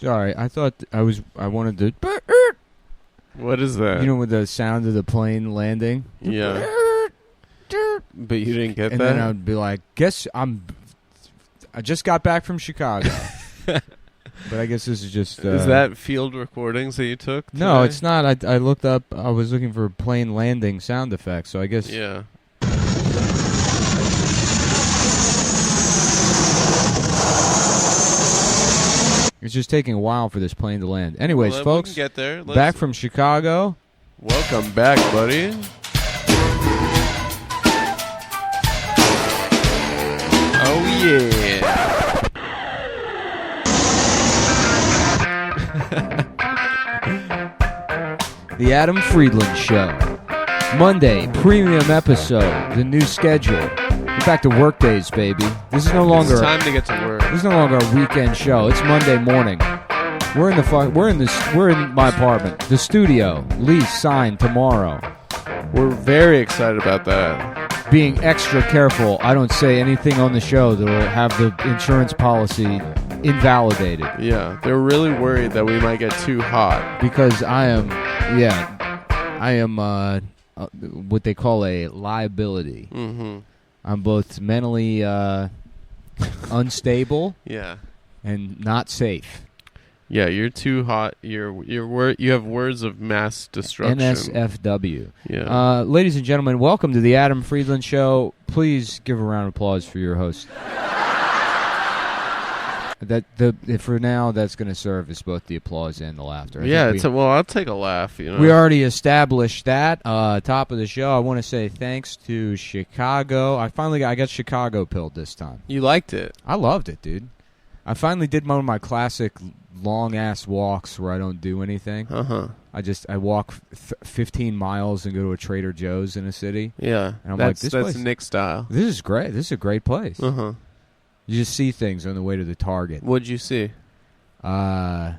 Sorry, I thought I wanted to. What is that? You know, with the sound of the plane landing. Yeah. But you didn't get and that? And then I'd be like, I just got back from Chicago. But I guess this is just... is that field recordings that you took today? No, it's not. I looked up... I was looking for plane landing sound effects, so I guess... Yeah. It's just taking a while for this plane to land. Anyways, well, folks, we can get there. Back from Chicago. Welcome back, buddy. Oh, yeah. The Adam Friedland Show. Monday, premium episode. The new schedule. Get back to work days, baby. This is no longer... It's time to get to work. This is no longer a weekend show. It's Monday morning. We're in my apartment. The studio. Lease signed tomorrow. We're very excited about that. Being extra careful, I don't say anything on the show that will have the insurance policy invalidated. Yeah, they're really worried that we might get too hot. Because I am what they call a liability. Mm-hmm. I'm both mentally unstable and not safe. Yeah, you're too hot. You have words of mass destruction. NSFW. Yeah. Ladies and gentlemen, welcome to the Adam Friedland Show. Please give a round of applause for your host. For now, that's going to serve as both the applause and the laughter. I'll take a laugh. You know, we already established that. Top of the show, I want to say thanks to Chicago. I got Chicago pilled this time. You liked it? I loved it, dude. I finally did one of my classic long-ass walks where I don't do anything. Uh-huh. I walk 15 miles and go to a Trader Joe's in a city. Yeah. And I'm that's place, Nick style. This is great. This is a great place. Uh-huh. You just see things on the way to the Target. What'd you see? I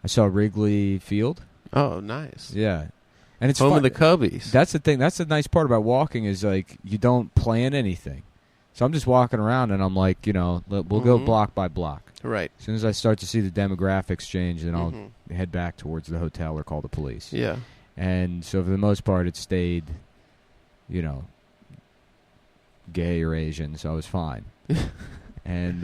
saw Wrigley Field. Oh, nice. Yeah. And it's home fun. of the Cubbies. That's the thing. That's the nice part about walking is, like, you don't plan anything. So I'm just walking around, and I'm like, we'll go block by block. Right. As soon as I start to see the demographics change, then I'll head back towards the hotel or call the police. Yeah. And so for the most part, it stayed, gay or Asian, so I was fine. And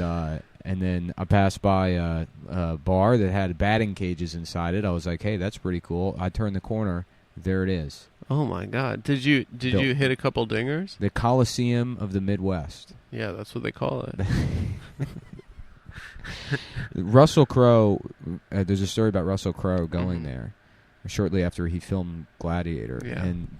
then I passed by a bar that had batting cages inside it. I was like, hey, that's pretty cool. I turned the corner. There it is. Oh, my God. Did you hit a couple dingers? The Coliseum of the Midwest. Yeah, that's what they call it. Russell Crowe, there's a story about Russell Crowe going there shortly after he filmed Gladiator. Yeah. And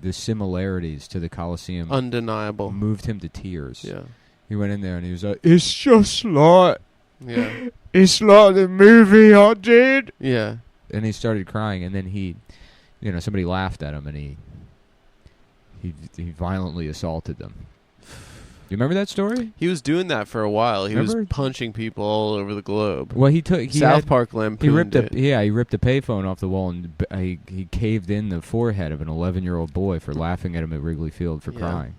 the similarities to the Coliseum undeniable moved him to tears. Yeah. He went in there and he was like, it's just like... Yeah. It's like the movie I did. Yeah. And he started crying, and then he... somebody laughed at him, and he violently assaulted them. You remember that story? He was doing that for a while. He was punching people all over the globe. Well, South Park lampooned it. He ripped a payphone off the wall, and he caved in the forehead of an 11-year-old boy for laughing at him at Wrigley Field for crying.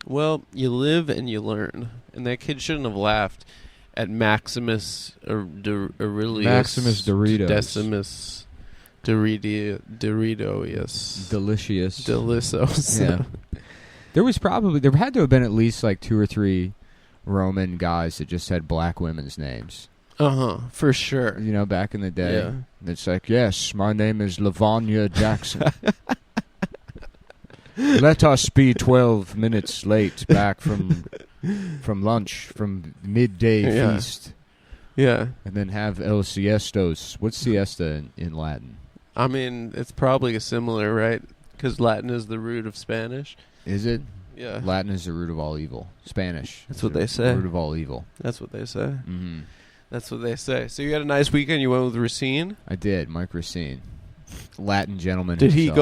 Well, you live and you learn, and that kid shouldn't have laughed at Maximus Aurelius. Maximus Doritos. Decimus Dorito, yes. Delicious. Deliciosos. Yeah. There had to have been at least like 2 or 3 Roman guys that just had black women's names. For sure. Back in the day. Yeah. And it's like, yes, my name is Lavanya Jackson. Let us be 12 minutes late back from lunch, from midday feast. Yeah. And then have el siestos. What's siesta in Latin? I mean, it's probably similar, right? Because Latin is the root of Spanish. Is it? Yeah. Latin is the root of all evil. Spanish. That's what they say. Root of all evil. That's what they say. Mm-hmm. That's what they say. So you had a nice weekend. You went with Racine? I did. Mike Racine. Latin gentleman. Did himself.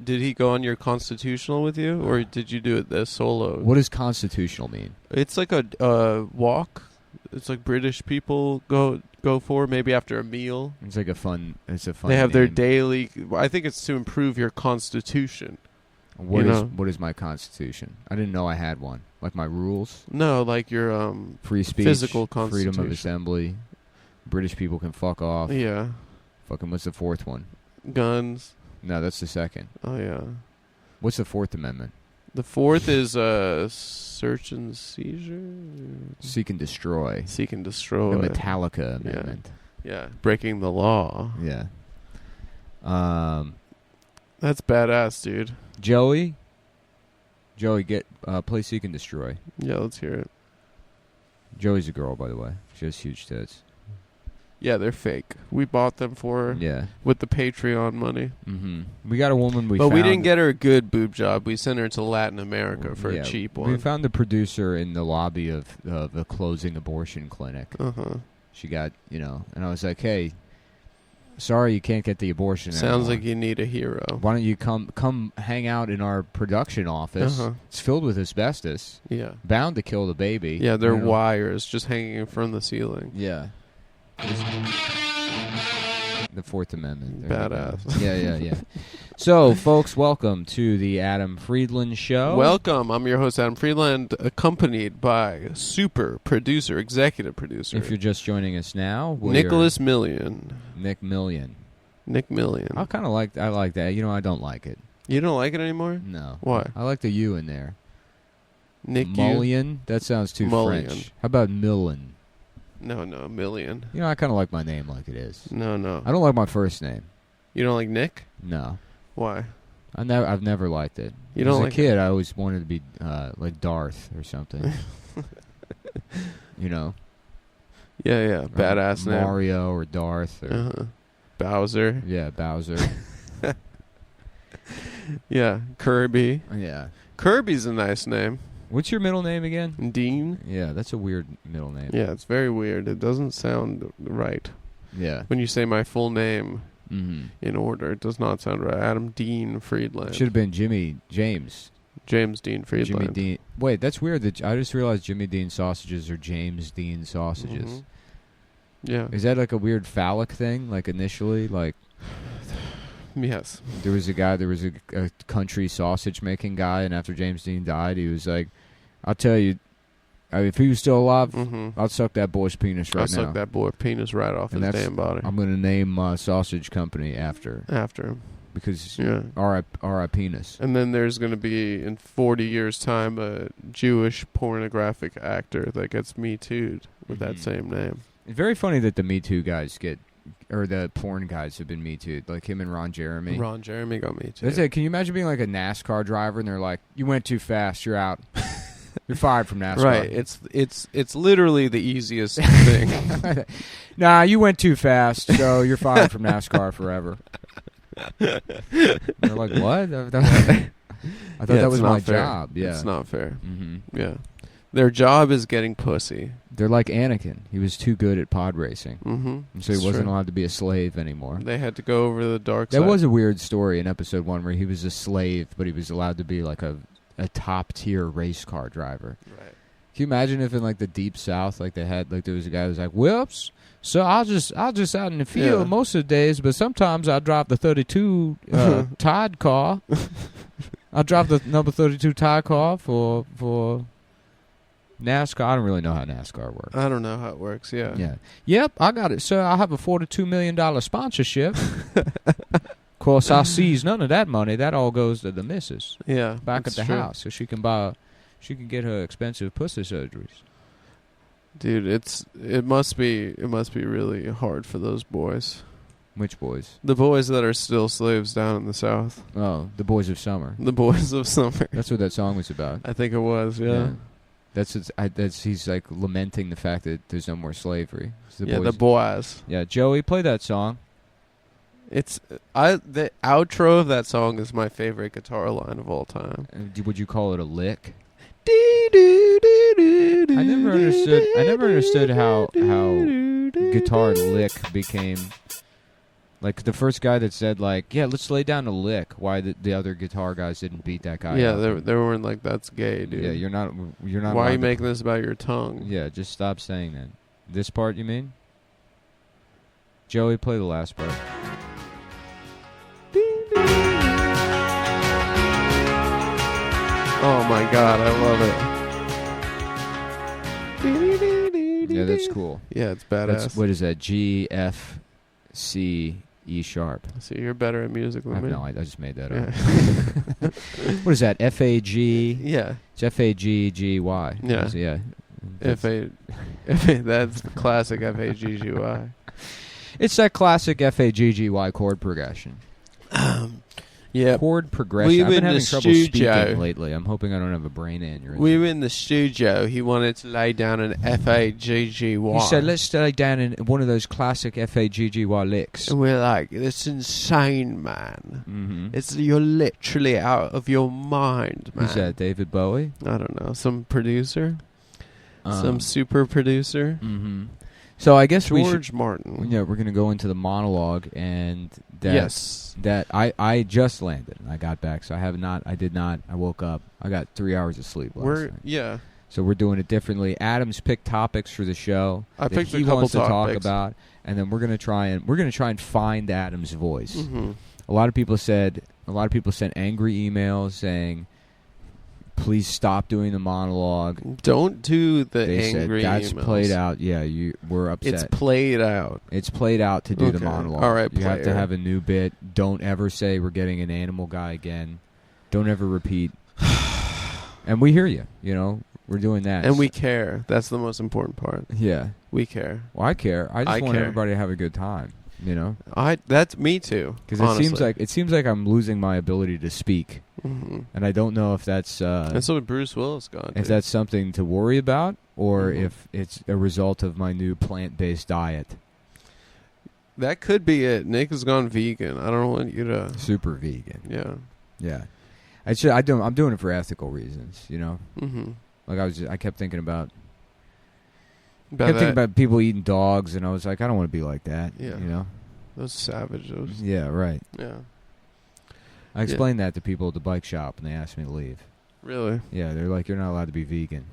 he go on your constitutional with you, or did you do it solo? What does constitutional mean? It's like a walk. It's like British people go for maybe after a meal. It's a fun. They have their daily. I think it's to improve your constitution. What is my constitution? I didn't know I had one. Like my rules? No, like your free speech, physical constitution, freedom of assembly, British people can fuck off. Yeah. Fucking what's the fourth one? Guns. No, that's the second. Oh, yeah. What's the Fourth Amendment? The fourth is search and seizure. Seek and destroy. Seek and destroy. The Metallica Amendment. Yeah. Breaking the law. Yeah. That's badass, dude. Joey, get play Seek and Destroy. Yeah, let's hear it. Joey's a girl, by the way. She has huge tits. Yeah, they're fake. We bought them for her Yeah. with the Patreon money. Mm-hmm. We got a woman But we didn't get her a good boob job. We sent her to Latin America for a cheap one. We found the producer in the lobby of a closing abortion clinic. Uh-huh. She got, and I was like, hey, sorry you can't get the abortion Sounds anymore. like you need a hero. Why don't you come hang out in our production office? Uh-huh. It's filled with asbestos. Yeah. Bound to kill the baby. Yeah, they're wires just hanging from the ceiling. Yeah. The Fourth Amendment. Badass. Yeah. So, folks, welcome to the Adam Friedland Show. Welcome. I'm your host, Adam Friedland, accompanied by super producer, executive producer. If you're just joining us now, Nicholas Million. Nick Million. Nick Million. I like that. I don't like it. You don't like it anymore? No. Why? I like the U in there. Nick Mullion? That sounds too Mullion. French. How about Millen? No, Million. I kind of like my name like it is. No. I don't like my first name. You don't like Nick? No. Why? I've never liked it. You don't As like a kid, I always wanted to be like Darth or something. Yeah. Badass name. Mario or Darth or Bowser. Yeah, Bowser. Yeah, Kirby. Yeah. Kirby's a nice name. What's your middle name again? Dean. Yeah, that's a weird middle name. Yeah, it's very weird. It doesn't sound right. Yeah. When you say my full name in order, it does not sound right. Adam Dean Friedland. Should have been James Dean Friedland. Jimmy Dean. Wait, that's weird. I just realized Jimmy Dean sausages are James Dean sausages. Mm-hmm. Yeah. Is that like a weird phallic thing? Like initially, like yes. there was a country sausage making guy, and after James Dean died, he was like, "I'll tell you, if he was still alive, I'd suck that boy's penis right now. I'll suck that boy's penis right off his damn body. I'm going to name my sausage company after him. Because R.I. penis. And then there's going to be, in 40 years' time, a Jewish pornographic actor that gets Me Too'd with that same name. It's very funny that the Me Too guys or the porn guys have been Me Too'd, like him and Ron Jeremy. Ron Jeremy got Me Too. That's it. Can you imagine being like a NASCAR driver and they're like, "You went too fast, you're out." You're fired from NASCAR. Right. It's literally the easiest thing. Nah, you went too fast, so you're fired from NASCAR forever. They're like, what? I thought that was my job. Yeah, it's not fair. Mm-hmm. Yeah, their job is getting pussy. They're like Anakin. He was too good at pod racing, so he wasn't true. allowed to be a slave anymore. They had to go over the dark side. That was a weird story in episode 1 where he was a slave, but he was allowed to be like a top tier race car driver. Right. Can you imagine if in like the deep south, like they had, like there was a guy who was like, "Whoops, so I'll just out in the field most of the days, but sometimes I drive the 32 Tide car. I drive the number 32 Tide car for NASCAR." I don't really know how NASCAR works. I don't know how it works. Yeah. Yeah. Yep, I got it, sir. I have a $42 million sponsorship. Of course, I seize none of that money. That all goes to the missus. Yeah. Back at the house, so she can get her expensive pussy surgeries. Dude, it must be really hard for those boys. Which boys? The boys that are still slaves down in the South. Oh, the boys of summer. The boys of summer. That's what that song was about. I think it was. Yeah. That's he's like lamenting the fact that there's no more slavery. The boys. Yeah, Joey, play that song. The outro of that song is my favorite guitar line of all time. Would you call it a lick? I never understood how guitar lick became like the first guy that said like, yeah, let's lay down a lick. Why the other guitar guys didn't beat that guy? Yeah, up. they weren't like, that's gay, dude. Yeah, you're not. Why are you making this about your tongue? Yeah, just stop saying that. This part, you mean? Joey, play the last part. Oh my God, I love it. Yeah, that's cool. Yeah, it's badass. That's, what is that? G, F, C, E sharp. So you're better at music I than have me. no idea. I just made that Yeah. up. What is that? F, A, G? Yeah. It's F, A, G, G, Y. Yeah. Yeah. That's the classic F-A-G-G-Y. It's that classic F-A-G-G-Y chord progression. Yeah. Chord progression. We I've were been in having the trouble studio. speaking lately. I'm hoping I don't have a brain aneurysm. We were in the studio. He wanted to lay down an F-A-G-G-Y. He said, let's lay down in one of those classic F-A-G-G-Y licks. And we're like, that's insane, man. Mm-hmm. You're literally out of your mind, man. Who's that, David Bowie? I don't know. Some producer? Some super producer? Mm-hmm. So I guess George Martin. Yeah, we're going to go into the monologue, and yes. That I just landed and I got back, so I woke up. I got 3 hours of sleep last night. Yeah. So we're doing it differently. Adam's picked topics for the show I that picked he a couple wants to talk topics. about, and then we're gonna try and find Adam's voice. Mm-hmm. A lot of people sent angry emails saying, "Please stop doing the monologue." Don't do the They angry said that's emails. played out. Yeah, we're upset. It's played out. It's played out to do the Okay. monologue. All right, you have to player. have a new bit. Don't ever say we're getting an animal guy again. Don't ever repeat. And we hear you. You know, we're doing that. And we care. That's the most important part. Yeah. We care. Well, I care. I just want care. everybody to have a good time. You know, That's me too. because it seems like I'm losing my ability to speak, and I don't know if that's That's what Bruce Willis got. if that's something to worry about or Mhm. if it's a result of my new plant-based diet. That could be it. Nick has gone vegan. I don't want you to. Super vegan. Yeah. Yeah. I'm doing it for ethical reasons. You know, Mm-hmm. like I kept thinking about people eating dogs, and I was like, I don't want to be like that. Yeah. You know. Those savages. Yeah. Right. Yeah. I explained that to people at the bike shop, and they asked me to leave. Really? Yeah, they're like, you're not allowed to be vegan.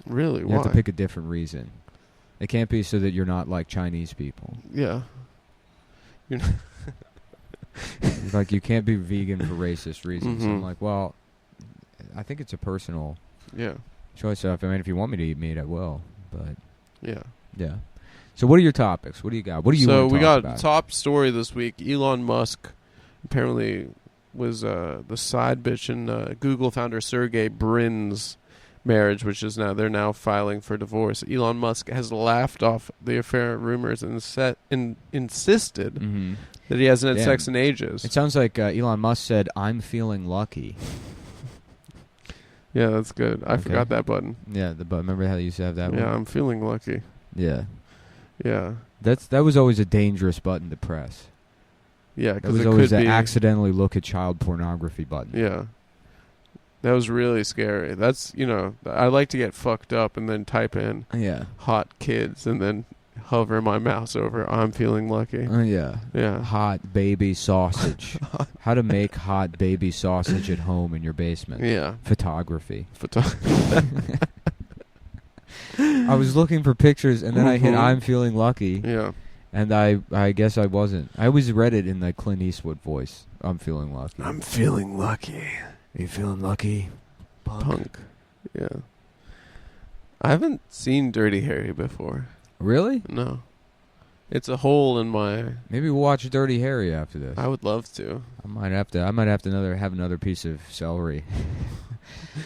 Really? You Why? have to pick a different reason. It can't be so that you're not like Chinese people. Yeah. Like, you can't be vegan for racist reasons. Mhm. I'm like, well, I think it's a personal Yeah. choice. I mean, if you want me to eat meat, I will. But, Yeah. yeah. So what are your topics? What do you got? What do you want to we talk got about? top story this week. Elon Musk apparently was the side bitch in Google founder Sergey Brin's marriage, which is they're now filing for divorce. Elon Musk has laughed off the affair rumors and insisted Mm-hmm. that he hasn't had Damn. sex in ages. It sounds like Elon Musk said, I'm feeling lucky. Yeah, that's good. I Okay. forgot that button. Yeah, remember how they used to have that one? Yeah, I'm feeling lucky. Yeah. Yeah. That was always a dangerous button to press. Yeah, That because was it always could the be accidentally look at child pornography button. Yeah. That was really scary. That's, I like to get fucked up and then type in Yeah. hot kids and then hover my mouse over I'm feeling lucky. Yeah. Yeah. Hot baby sausage. How to make hot baby sausage at home in your basement. Yeah. Photography. I was looking for pictures, and then I hit I'm feeling lucky, Yeah. and I guess I wasn't. I always read it in the Clint Eastwood voice. I'm feeling lucky. I'm feeling lucky. Are you feeling lucky? Punk. Yeah. I haven't seen Dirty Harry before. Really? No. It's a hole in my... Maybe we'll watch Dirty Harry after this. I would love to. I might have to have another piece of celery.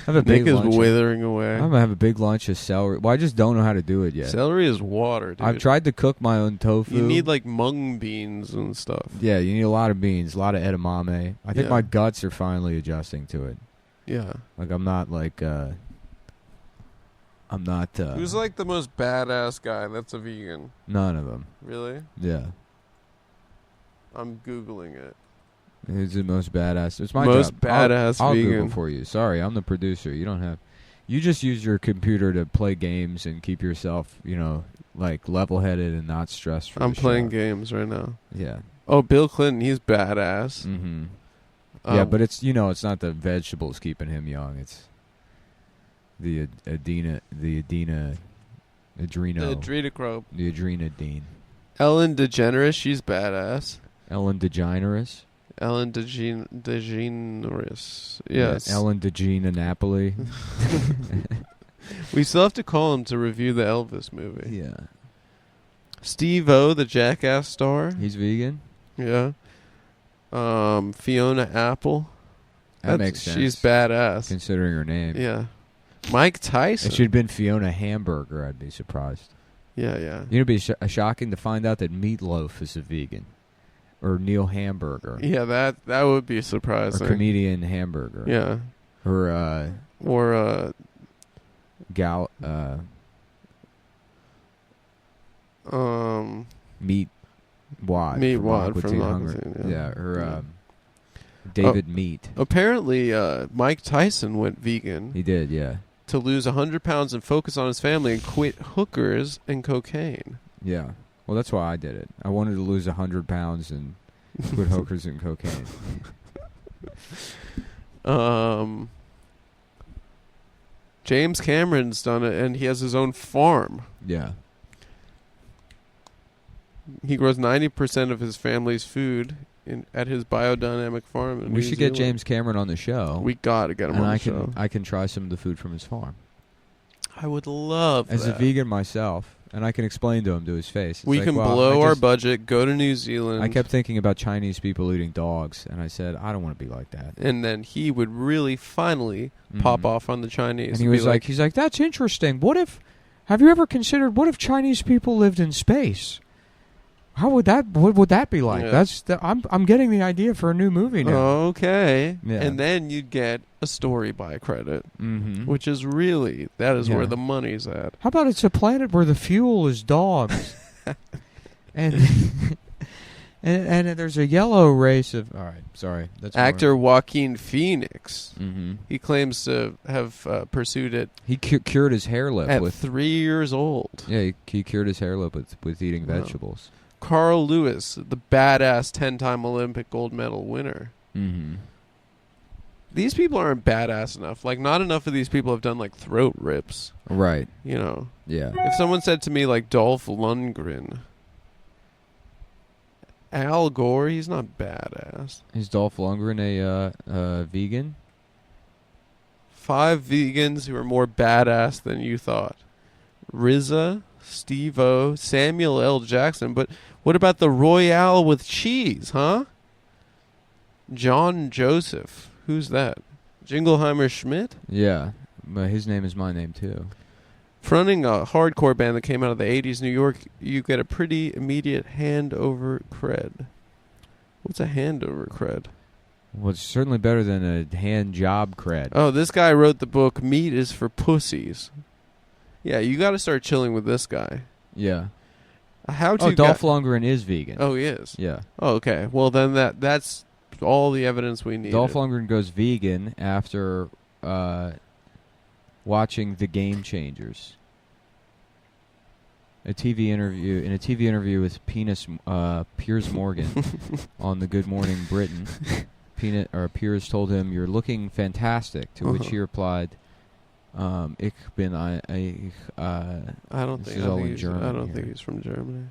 Have a Nick big is lunch. withering away. I'm gonna have a big lunch of celery. Well, I just don't know how to do it yet. Celery is water, dude. I've tried to cook my own tofu. You need like mung beans and stuff. Yeah, you need a lot of beans, a lot of edamame. I think Yeah. my guts are finally adjusting to it. Yeah. Like I'm not. Who's like the most badass guy that's a vegan? None of them. Really? Yeah. I'm Googling it. Who's the most badass? It's my Most job. I'll vegan. Google for you. Sorry, I'm the producer. You don't have. You just use your computer to play games and keep yourself, like level-headed and not stressed. For I'm the playing show. games right now. Yeah. Oh, Bill Clinton, he's badass. Mm-hmm. Yeah, but it's it's not the vegetables keeping him young. It's the adrenochrome. the adrenochrome. The adrenodine. Ellen DeGeneres, she's badass. Ellen DeGeneres. Ellen DeGeneres. Yes. Ellen DeGene Napoli. We still have to call him to review the Elvis movie. Yeah. Steve-O, the Jackass star. He's vegan? Yeah. Fiona Apple. That makes sense. She's badass. Considering her name. Yeah. Mike Tyson. If she'd been Fiona Hamburger, I'd be surprised. Yeah, yeah. You know, it'd be shocking to find out that Meatloaf is a vegan. Or Neil Hamburger. Yeah, that would be surprising. Or Comedian Hamburger. Yeah. Or, Meat Wad. Meat from Wad Aqua from Teen Aqua Hunger. Teen, Yeah, or David Meat. Apparently, Mike Tyson went vegan. He did, yeah. To lose 100 pounds and focus on his family and quit hookers and cocaine. Yeah. Well, that's why I did it. I wanted to lose 100 pounds and quit hookers and cocaine. James Cameron's done it, and he has his own farm. Yeah. He grows 90% of his family's food at his biodynamic farm in We New should Zealand. get James Cameron on the show. We got to get him on the show. I can try some of the food from his farm. I would love As that. a vegan myself, and I can explain to him to his face. It's We like, can well, blow our budget, go to New Zealand. I kept thinking about Chinese people eating dogs, and I said, I don't want to be like that. And then he would really finally pop off on the Chinese. And he was like, he's like, that's interesting. Have you ever considered, what if Chinese people lived in space? What would that be like? Yeah. I'm getting the idea for a new movie now. Okay. Yeah. And then you'd get a story by credit, Mm-hmm. which is really, that is where the money's at. How about it's a planet where the fuel is dogs? and and there's a yellow race of... All right, sorry. That's Actor Joaquin Phoenix. Mm-hmm. He claims to have pursued it He cured his hair lip at with... 3 years old. Yeah, he cured his hair lip with eating vegetables. Carl Lewis, the badass 10-time Olympic gold medal winner. Mm-hmm. These people aren't badass enough. Like, not enough of these people have done, like, throat rips. Right. You know? Yeah. If someone said to me, like, Dolph Lundgren, Al Gore, he's not badass. Is Dolph Lundgren a vegan? 5 vegans who are more badass than you thought. RZA, Steve-O, Samuel L. Jackson. But what about the Royale with cheese, huh? John Joseph. Who's that? Jingleheimer Schmidt? Yeah. But his name is my name, too. Fronting a hardcore band that came out of the 80s New York, you get a pretty immediate hand-over cred. What's a hand-over cred? Well, it's certainly better than a hand job cred. Oh, this guy wrote the book, Meat is for Pussies. Yeah, you got to start chilling with this guy. Yeah. Dolph Lundgren is vegan. Oh, he is? Yeah. Oh, okay. Well, then that's all the evidence we need. Dolph Lundgren goes vegan after watching The Game Changers. In a TV interview with Piers Morgan on the Good Morning Britain, Piers told him, "You're looking fantastic." To which he replied, "Ich bin I don't think he's from Germany.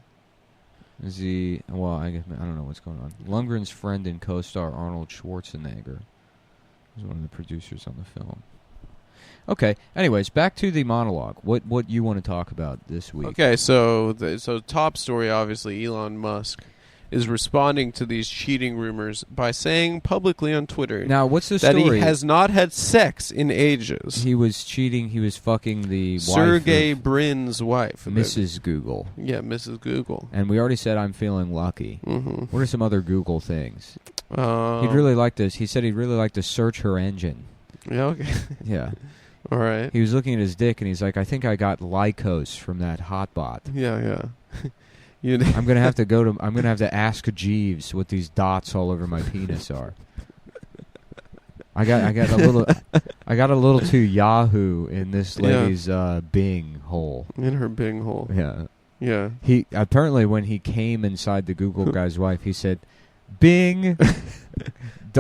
Is he? Well, I don't know what's going on. Lundgren's friend and co-star Arnold Schwarzenegger was one of the producers on the film. Okay. Anyways, back to the monologue. What you want to talk about this week? Okay, so top story, obviously, Elon Musk is responding to these cheating rumors by saying publicly on Twitter now, what's the story? That he has not had sex in ages. He was cheating. He was fucking the Sergey wife of Brin's wife. Mrs. Google. Yeah, Mrs. Google. And we already said I'm feeling lucky. Mm-hmm. What are some other Google things? He'd really like this. He said he'd really like to search her engine. Yeah, okay. Yeah. All right. He was looking at his dick, and he's like, I think I got Lycos from that hotbot. Yeah. I'm gonna have to ask Jeeves what these dots all over my penis are. I got a little too Yahoo in this lady's Bing hole. In her Bing hole. Yeah. Yeah. He apparently, when he came inside the Google guy's wife, he said, "Bing,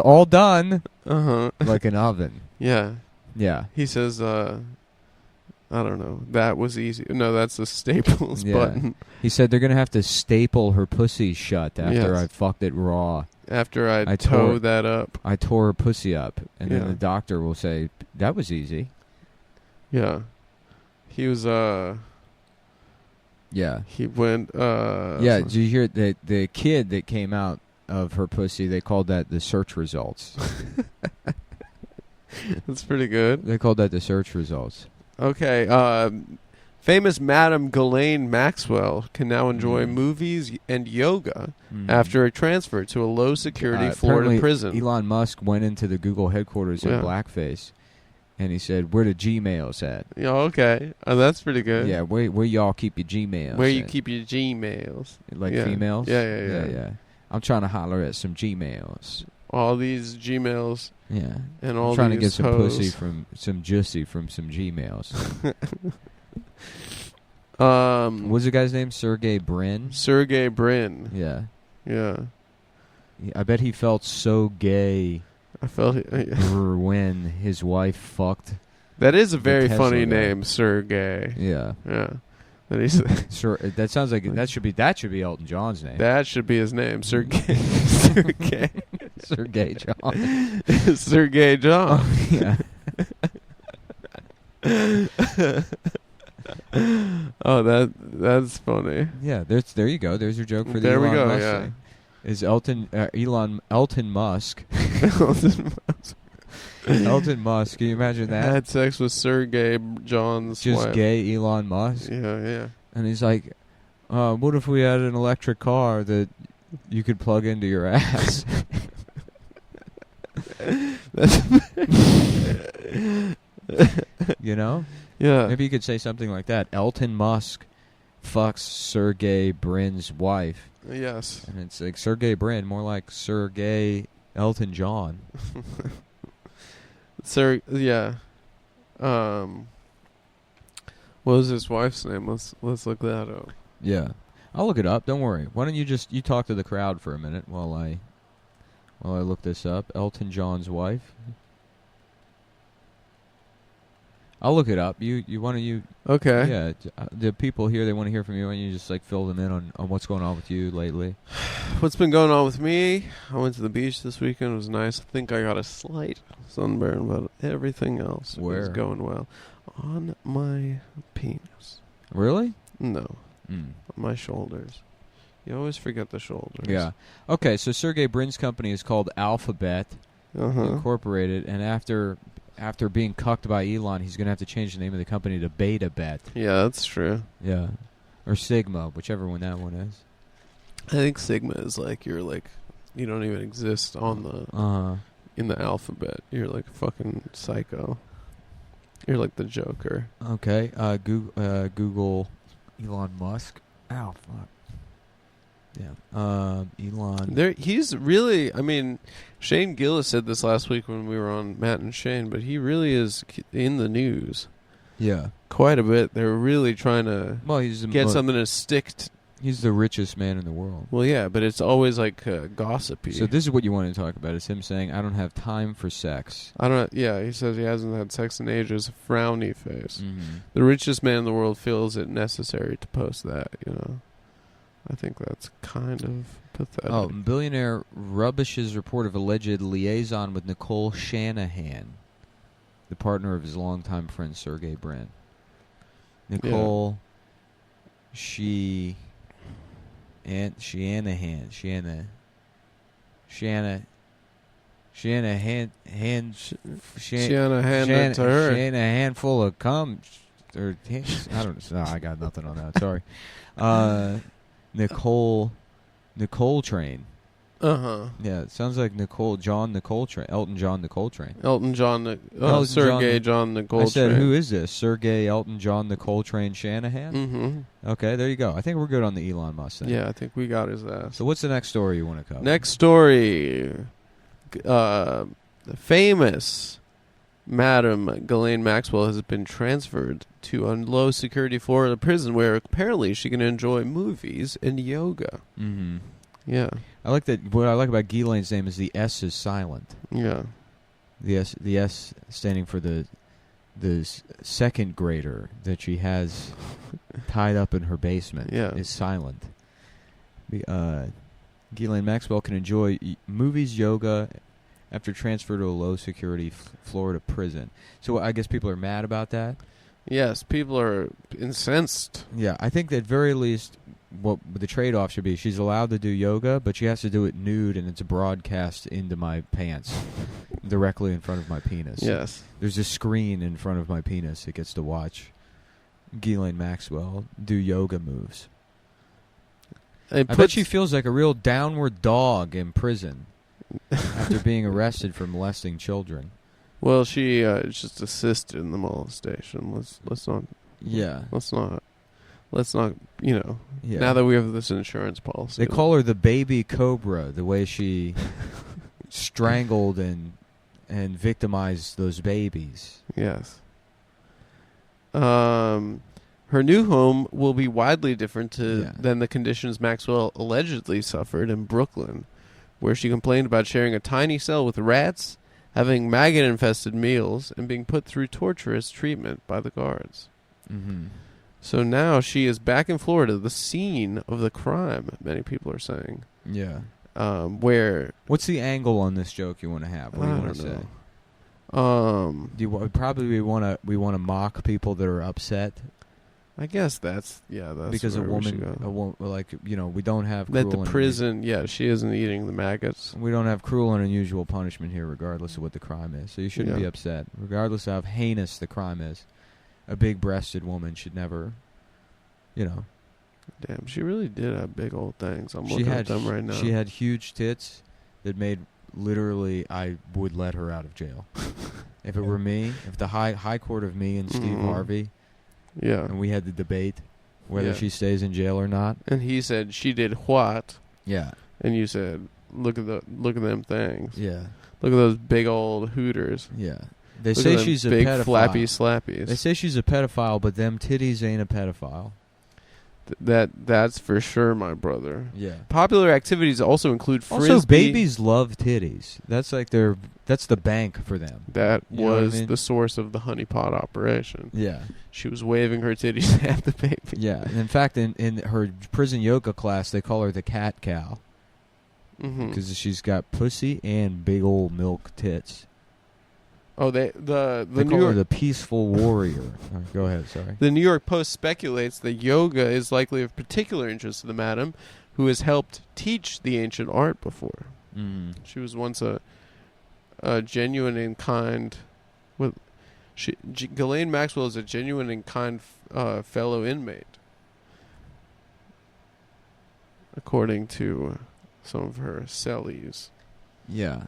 all done." Like an oven. Yeah. Yeah. He says, I don't know. That was easy. No, that's the Staples button. He said they're going to have to staple her pussy shut after I fucked it raw. After I tore that up. I tore her pussy up. And then the doctor will say, that was easy. Yeah. He was Yeah. he went Yeah, did you hear the kid that came out of her pussy, they called that the search results. That's pretty good. They called that the search results. Okay, famous Madam Ghislaine Maxwell can now enjoy movies and yoga after a transfer to a low-security Florida prison. Elon Musk went into the Google headquarters in blackface, and he said, "Where the Gmails at?" Yeah, okay. Oh, that's pretty good. Yeah, where y'all keep your Gmails? Where you keep your Gmails? Like females? Yeah. I'm trying to holler at some Gmails. All these Gmails. Yeah. And all I'm trying to get these some hoes. pussy from some juicy from some Gmails. What's the guy's name? Sergey Brin? Sergey Brin. Yeah. Yeah. I bet he felt so gay I felt when his wife fucked. That is a very Tesla funny guy. name, Sergey. Yeah. Yeah. That he's That sounds like that should be Elton John's name. That should be his name, Sergey. Sergey. Sergey John. Sergey John. Oh, yeah. Oh, that's funny. Yeah, there you go. There's your joke for the There we Elon go, Musk yeah. thing. Is Elton Musk Elton Musk, can you imagine that? Had sex with Sergey John's Just wife. gay Elon Musk. Yeah. And he's like, what if we had an electric car that you could plug into your ass? You know? Yeah. Maybe you could say something like that. Elton Musk fucks Sergey Brin's wife. Yes. And it's like Sergey Brin, more like Sergey Elton John. Yeah. What was his wife's name? Let's look that up. Yeah. I'll look it up. Don't worry. Why don't you talk to the crowd for a minute while I look this up. Elton John's wife. I'll look it up. Okay. Yeah. The people here, they want to hear from you. Why don't you just like fill them in on what's going on with you lately? What's been going on with me? I went to the beach this weekend. It was nice. I think I got a slight sunburn, but everything else Where? is going well. On my penis. Really? No. On my shoulders. You always forget the shoulders. Yeah. Okay, so Sergey Brin's company is called Alphabet Incorporated, and after being cucked by Elon, he's going to have to change the name of the company to BetaBet. Yeah, that's true. Yeah. Or Sigma, whichever one that one is. I think Sigma is like you don't even exist on the in the alphabet. You're like a fucking psycho. You're like the Joker. Okay. Google Elon Musk. Ow, fuck. Yeah. Elon. He's really, I mean, Shane Gillis said this last week when we were on Matt and Shane, but he really is in the news. Yeah. Quite a bit. They're really trying to get something to stick to. He's the richest man in the world. Well, yeah, but it's always like gossipy. So this is what you want to talk about. Is him saying, I don't have time for sex. Yeah, he says he hasn't had sex in ages. Frowny face. Mm-hmm. The richest man in the world feels it necessary to post that, I think that's kind of pathetic. Oh, billionaire rubbishes report of alleged liaison with Nicole Shanahan, the partner of his longtime friend Sergey Brin. Nicole, Shanahan, full of cum. Or I don't know. No, I got nothing on that. Sorry. Nicole Train. Yeah, it sounds like Elton John Nicole Train. Sergey John Nicole I said, Train. who is this? Sergey Elton John Nicole Train Shanahan? Mm-hmm. Okay, there you go. I think we're good on the Elon Musk thing. Yeah, I think we got his ass. So what's the next story you want to cover? Next story. The famous Madam Ghislaine Maxwell has been transferred to a low-security Florida prison where apparently she can enjoy movies and yoga. Mm-hmm. Yeah. I like that. What I like about Ghislaine's name is the S is silent. Yeah. The S standing for the second grader that she has tied up in her basement is silent. Ghislaine Maxwell can enjoy movies, yoga, after transfer to a low-security Florida prison. So I guess people are mad about that? Yes, people are incensed. Yeah, I think that at very least what the trade-off should be, she's allowed to do yoga, but she has to do it nude, and it's broadcast into my pants directly in front of my penis. Yes. There's a screen in front of my penis. It gets to watch Ghislaine Maxwell do yoga moves. I bet she feels like a real downward dog in prison after being arrested for molesting children. Well, she just assisted in the molestation. Let's not. Yeah. Let's not. Yeah. Now that we have this insurance policy, they call her the baby cobra. The way she strangled and victimized those babies. Yes. Her new home will be widely different than the conditions Maxwell allegedly suffered in Brooklyn, where she complained about sharing a tiny cell with rats, having maggot-infested meals, and being put through torturous treatment by the guards. Mm-hmm. So now she is back in Florida, the scene of the crime, many people are saying. Yeah. Where... What's the angle on this joke you want to have? What do you want to say? Do you probably we want to mock people that are upset? I guess that's because a woman, we don't have that the prison. Yeah, she isn't eating the maggots. We don't have cruel and unusual punishment here, regardless of what the crime is. So you shouldn't be upset, regardless of how heinous the crime is. A big-breasted woman should never, Damn, she really did have big old things. I'm looking at them right now. She had huge tits that made literally I would let her out of jail. If it were me, if the high court of me and Steve Harvey. Yeah. And we had the debate whether she stays in jail or not. And he said she did what? Yeah. And you said, look at them things. Yeah. Look at those big old hooters. Yeah. They say she's a big pedophile. Flappy slappies. They say she's a pedophile, but them titties ain't a pedophile. That's for sure, my brother. Yeah. Popular activities also include frisbee. Also, babies love titties. That's like that's the bank for them. That was the source of the honeypot operation. Yeah. She was waving her titties at the baby. Yeah. And in fact, in her prison yoga class, they call her the cat cow. Because she's got pussy and big old milk tits. Oh, they call her the peaceful warrior. Go ahead, sorry. The New York Post speculates that yoga is likely of particular interest to the madam, who has helped teach the ancient art before. Mm. She was once a genuine and kind. Ghislaine Maxwell is a genuine and kind fellow inmate, according to some of her cellies. Yeah.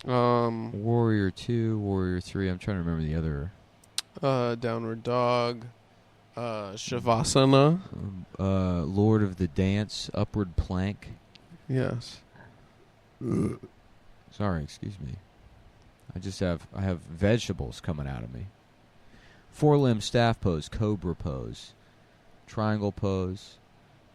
Warrior 2, Warrior 3. I'm trying to remember the other. Downward Dog, Shavasana, Lord of the Dance, Upward Plank. Yes. Sorry, excuse me. I have vegetables coming out of me. Four-limb staff pose, cobra pose, triangle pose,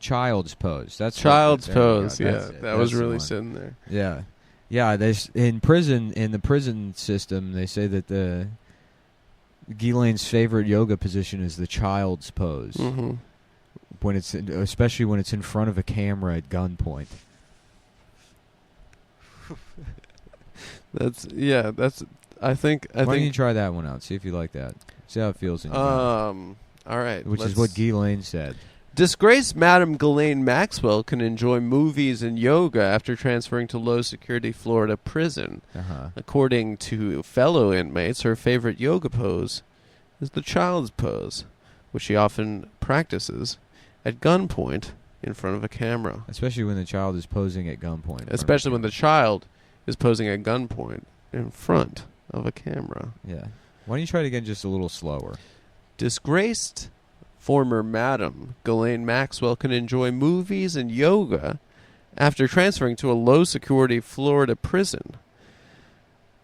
child's pose. That's child's pose. Yeah, that was That's really sitting there. Yeah. Yeah, in the prison system, they say that the Ghislaine's favorite yoga position is the child's pose. Mm-hmm. Especially when it's in front of a camera at gunpoint. I think. Why don't you try that one out? See if you like that. See how it feels in your mouth. All right. Which is what Ghislaine said. Disgraced Madam Ghislaine Maxwell can enjoy movies and yoga after transferring to low-security Florida prison. According to fellow inmates, her favorite yoga pose is the child's pose, which she often practices at gunpoint in front of a camera. Especially when the child is posing at gunpoint. Especially when the child is posing at gunpoint in front of a camera. Yeah. Why don't you try it again just a little slower? Disgraced former Madam Ghislaine Maxwell can enjoy movies and yoga after transferring to a low-security Florida prison.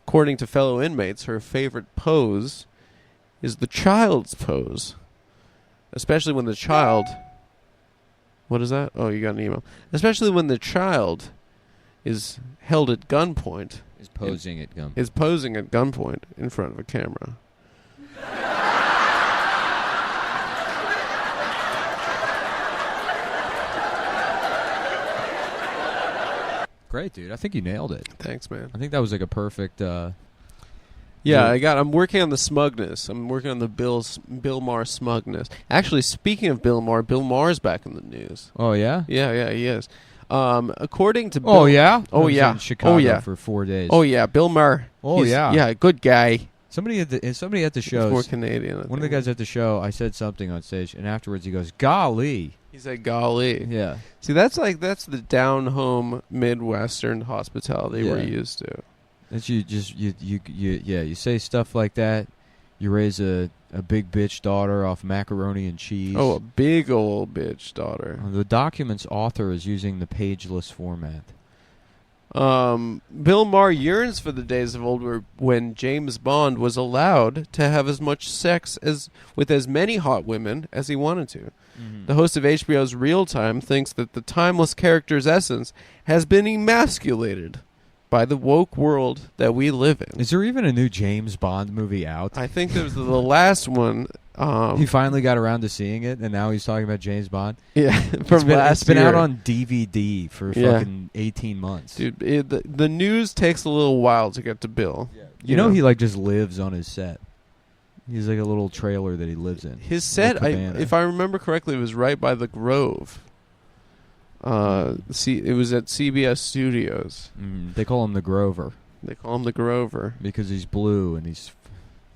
According to fellow inmates, her favorite pose is the child's pose, especially when the child... What is that? Oh, you got an email. Especially when the child is held at gunpoint. Is posing at gunpoint. Is posing at gunpoint in front of a camera. Great, dude. I think you nailed it. Thanks, man. I think that was like a perfect Yeah, I'm working on the smugness. I'm working on the Bill Maher smugness. Actually, speaking of Bill Maher's back in the news. Oh yeah. Yeah, he is. According to Bill, Oh yeah. Oh I was yeah. in Chicago Oh yeah. for 4 days. Oh yeah, Bill Maher. Oh yeah. Yeah, good guy. Somebody at the show. He's more Canadian. One of the guys at the show, I said something on stage, and afterwards he goes, "Golly." He said, "Golly." Yeah. See, that's the down home Midwestern hospitality we're used to. That you say stuff like that. You raise a big bitch daughter off macaroni and cheese. Oh, a big old bitch daughter. The document's author is using the pageless format. Bill Maher yearns for the days of old when James Bond was allowed to have as much sex with as many hot women as he wanted to. Mm-hmm. The host of HBO's Real Time thinks that the timeless character's essence has been emasculated by the woke world that we live in. Is there even a new James Bond movie out? I think there was the last one. He finally got around to seeing it, and now he's talking about James Bond. Yeah, it's been out on DVD for fucking 18 months. Dude, the news takes a little while to get to Bill. Yeah. You know he just lives on his set. He's like a little trailer that he lives in. His set, if I remember correctly, was right by the Grove. It was at CBS Studios. They call him the Grover. They call him the Grover because he's blue and he's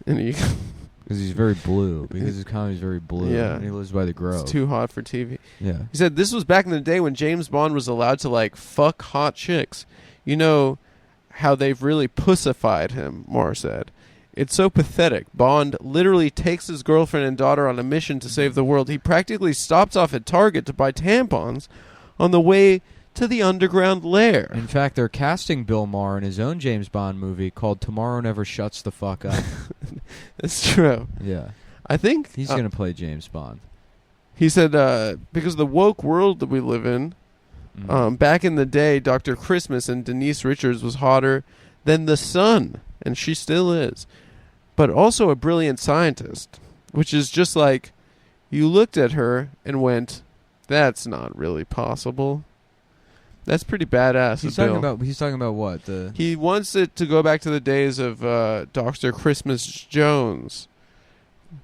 because he's very blue. Because his comedy's very blue. Yeah, and he lives by the Grove. It's too hot for TV. Yeah, he said this was back in the day when James Bond was allowed to fuck hot chicks. You know how they've really pussified him. Maher said. It's so pathetic. Bond literally takes his girlfriend and daughter on a mission to save the world. He practically stops off at Target to buy tampons on the way to the underground lair. In fact, they're casting Bill Maher in his own James Bond movie called Tomorrow Never Shuts the Fuck Up. That's true. Yeah. I think he's going to play James Bond. He said, because the woke world that we live in, back in the day, Dr. Christmas and Denise Richards was hotter than the sun, and she still is. But also a brilliant scientist, which is just like you looked at her and went, that's not really possible. That's pretty badass. He's talking about what? He wants it to go back to the days of Dr. Christmas Jones,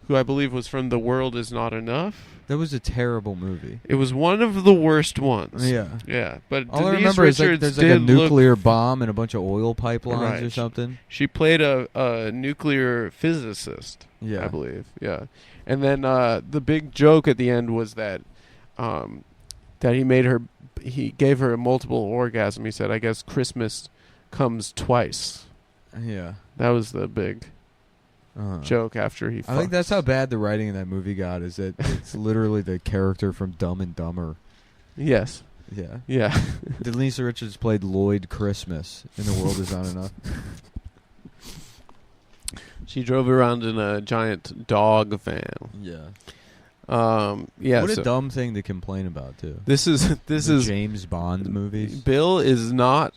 who I believe was from The World Is Not Enough. That was a terrible movie. It was one of the worst ones. Yeah. Yeah. But all Denise I remember Richards is there's a nuclear bomb and a bunch of oil pipelines or something. She played a nuclear physicist, I believe. Yeah. And then the big joke at the end was that he gave her a multiple orgasm. He said, I guess Christmas comes twice. Yeah. That was the big joke after he fucked. I think that's how bad the writing in that movie got, is that it's literally the character from Dumb and Dumber. Yes. Yeah. Yeah. Denise Richards played Lloyd Christmas in The World Is Not Enough. She drove around in a giant dog van. Yeah. What a dumb thing to complain about, too. This is James Bond movies. Bill is not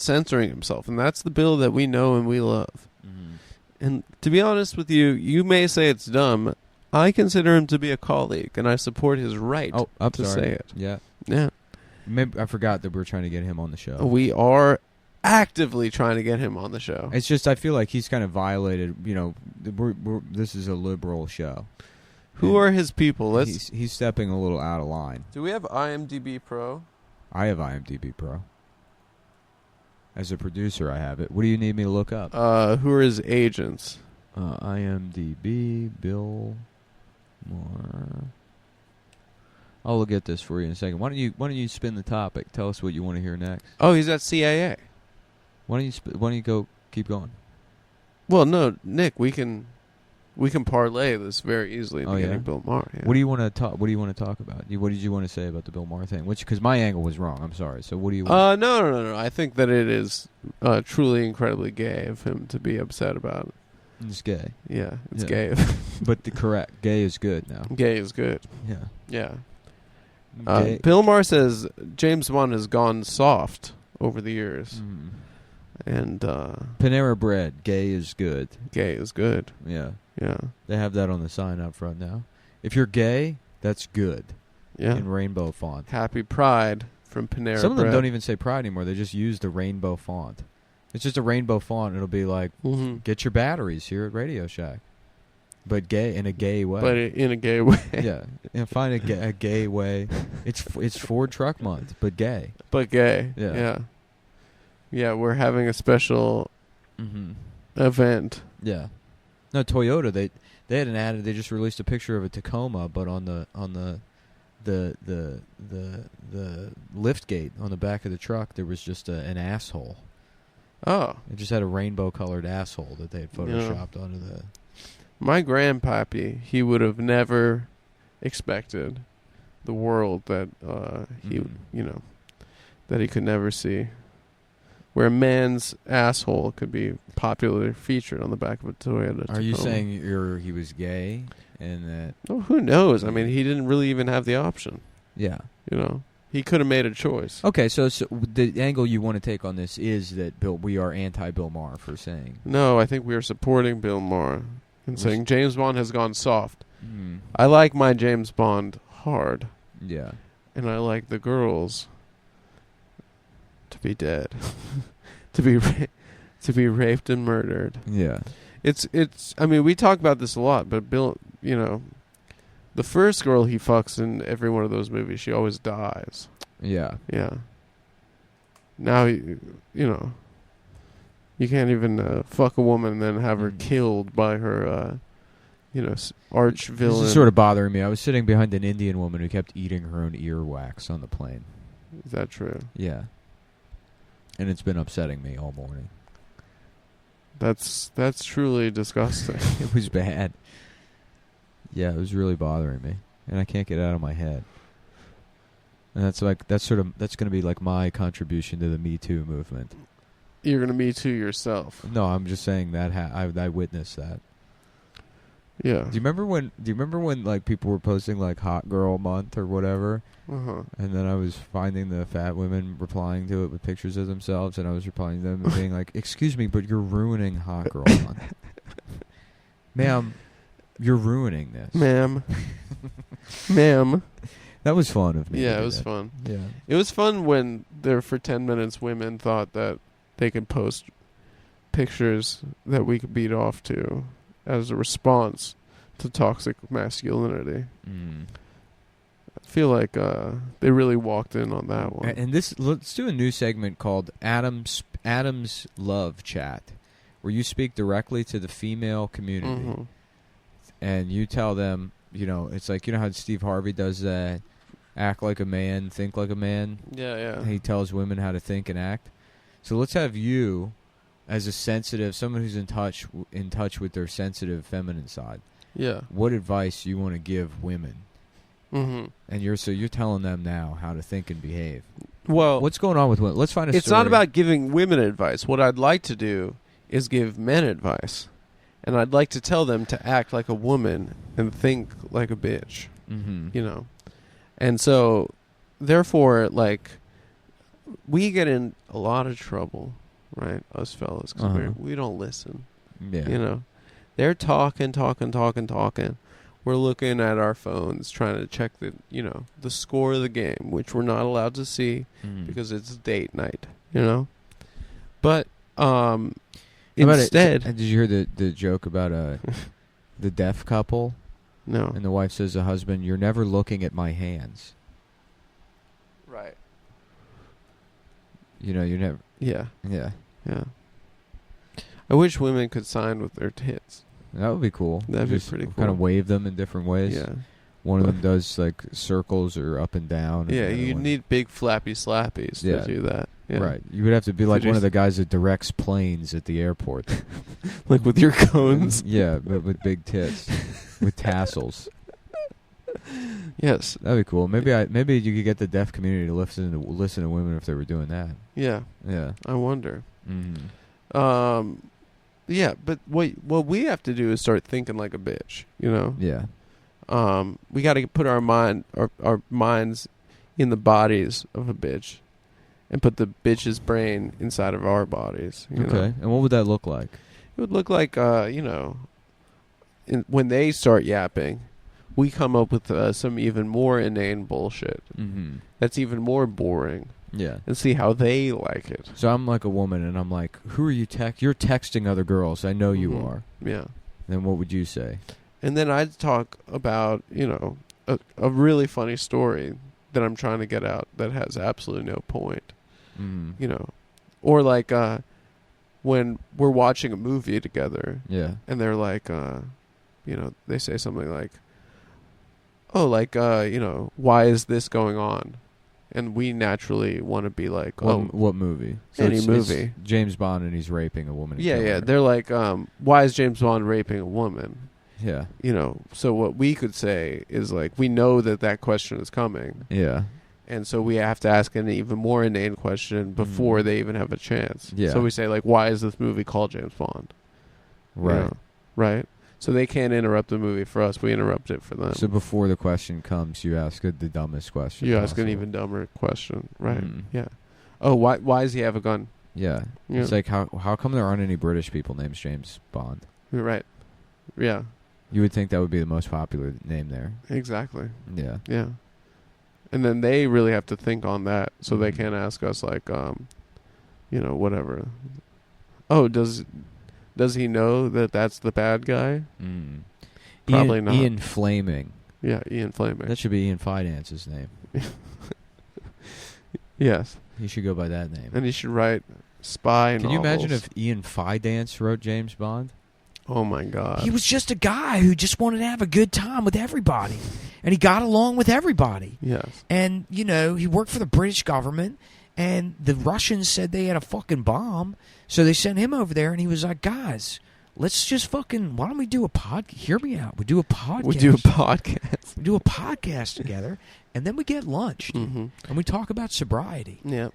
censoring himself, and that's the Bill that we know and we love. Mm-hmm. And to be honest with you, you may say it's dumb. I consider him to be a colleague, and I support his right to say it. Yeah. Yeah. Maybe I forgot that we're trying to get him on the show. We are actively trying to get him on the show. It's just I feel like he's kind of violated, this is a liberal show. Who are his people? He's stepping a little out of line. Do we have IMDb Pro? I have IMDb Pro. As a producer, I have it. What do you need me to look up? Who are his agents? IMDb, Bill Maher. I'll look at this for you in a second. Why don't you spin the topic? Tell us what you want to hear next. Oh, he's at CIA. Why don't you go keep going? Well, no, Nick, we can parlay this very easily into getting Bill Maher. Yeah. What do you want to talk? What do you want to talk about? What did you want to say about the Bill Maher thing? Because my angle was wrong. I'm sorry. So what do you want? No. I think that it is truly incredibly gay of him to be upset about it. It's gay. Yeah, it's gay. But correct. Gay is good now. Gay is good. Yeah. Yeah. Bill Maher says James Bond has gone soft over the years. Mm. And Panera Bread, gay is good. Gay is good. Yeah. Yeah. They have that on the sign out front now. If you're gay, that's good. Yeah. In rainbow font. Happy Pride from Panera Bread. Some of them don't even say Pride anymore. They just use the rainbow font. It's just a rainbow font. It'll be like, get your batteries here at Radio Shack. But gay, in a gay way. But in a gay way. Yeah. And find a gay way. It's Ford Truck Month, but gay. But gay. Yeah. Yeah. Yeah, we're having a special event. Yeah. No, Toyota, they had an ad. They just released a picture of a Tacoma, but on the lift gate on the back of the truck, there was just an asshole. Oh. It just had a rainbow-colored asshole that they had photoshopped onto the... My grandpappy, he would have never expected the world that he, that he could never see. Where a man's asshole could be popularly featured on the back of a Toyota Tacoma. Are you saying he was gay and that... Oh, who knows? I mean, he didn't really even have the option. Yeah. He could have made a choice. Okay, so the angle you want to take on this is that we are anti-Bill Maher for saying... No, I think we are supporting Bill Maher and saying James Bond has gone soft. I like my James Bond hard. Yeah. And I like the girls to be dead. to be raped and murdered. Yeah. It's I mean, we talk about this a lot, but Bill, the first girl he fucks in every one of those movies, she always dies. Yeah. Yeah. Now, you can't even fuck a woman and then have her killed by her, arch villain. This is sort of bothering me. I was sitting behind an Indian woman who kept eating her own earwax on the plane. Is that true? Yeah. And it's been upsetting me all morning. That's truly disgusting. It was bad. Yeah, it was really bothering me, and I can't get it out of my head. And that's going to be like my contribution to the Me Too movement. You're going to Me Too yourself. No, I'm just saying that I witnessed that. Yeah. Do you remember when like people were posting like Hot Girl Month or whatever? Uh-huh. And then I was finding the fat women replying to it with pictures of themselves, and I was replying to them and being like, "Excuse me, but you're ruining Hot Girl Month, ma'am. You're ruining this, ma'am." Ma'am. That was fun of me. Yeah, it was fun. Yeah, it was fun when there for 10 minutes women thought that they could post pictures that we could beat off to as a response to toxic masculinity. I feel like they really walked in on that one. And let's do a new segment called Adam's Love Chat, where you speak directly to the female community, and you tell them, it's like, how Steve Harvey does that, act like a man, think like a man. Yeah, yeah. He tells women how to think and act. So let's have you, as a sensitive, someone who's in touch with their sensitive feminine side. Yeah. What advice you want to give women? Mm-hmm. And you're telling them now how to think and behave. Well, what's going on with women? Let's find a It's story. not about giving women advice. What I'd like to do is give men advice. And I'd like to tell them to act like a woman and think like a bitch. Mm-hmm. And so, therefore, like, we get in a lot of trouble, right, us fellas, because we don't listen. Yeah. They're talking. We're looking at our phones, trying to check the score of the game, which we're not allowed to see because it's date night, But instead, did you hear the joke about the deaf couple? No. And the wife says to the husband, "You're never looking at my hands." Right. You're never. Yeah. Yeah. Yeah. I wish women could sign with their tits. That would be cool. That'd be pretty cool. Kind of wave them in different ways. Yeah. One of them does like circles or up and down. Yeah, you need big flappy slappies to do that. Yeah. Right. You would have to be like one of the guys that directs planes at the airport. Like with your cones? Yeah, but with big tits. With tassels. Yes. That'd be cool. Maybe you could get the deaf community to listen to women if they were doing that. Yeah. Yeah. I wonder. Mm-hmm. Yeah, but what we have to do is start thinking like a bitch, Yeah. We got to put our minds in the bodies of a bitch and put the bitch's brain inside of our bodies. Okay. And what would that look like? It would look like, when they start yapping, we come up with some even more inane bullshit. Mm-hmm. That's even more boring Yeah. and see how they like it. So I'm like a woman, and I'm like, who are you you're texting other girls. I know you Mhm. are. Yeah. Then what would you say? And then I'd talk about, a really funny story that I'm trying to get out that has absolutely no point. Mm. Or like when we're watching a movie together Yeah. and they're like, they say something like, oh, like, why is this going on? And we naturally want to be like, What movie? Any it's movie. James Bond, and he's raping a woman. and yeah, killing yeah. her. They're like, why is James Bond raping a woman? Yeah. So what we could say is like, we know that question is coming. Yeah. And so we have to ask an even more inane question before Mhm. they even have a chance. Yeah. So we say, like, why is this movie called James Bond? Right. Right? So they can't interrupt the movie for us. We interrupt it for them. So before the question comes, you ask the dumbest question. you ask an possible. even dumber question. Right. Mm. Yeah. Oh, why does he have a gun? Yeah. Yeah. It's like, how come there aren't any British people named James Bond? You're right. Yeah. You would think that would be the most popular name there. Exactly. Yeah. Yeah. And then they really have to think on that, so they Mhm. can't ask us like, whatever. Oh, does he know that that's the bad guy? Mm. Probably not. Ian Flaming. Yeah, Ian Flaming. That should be Ian Finance's name. Yes, He should go by that name. and he should write spy novels. Can you imagine if Ian Fidance wrote James Bond? Oh my God. He was just a guy who just wanted to have a good time with everybody. And he got along with everybody. Yes. And, he worked for the British government. And the Russians said they had a fucking bomb. So they sent him over there. And he was like, guys, let's just why don't we do a podcast? Hear me out. We do a podcast. We do a podcast. We do a podcast together. And then we get lunch. Dude. Mm-hmm. And we talk about sobriety. Yeah.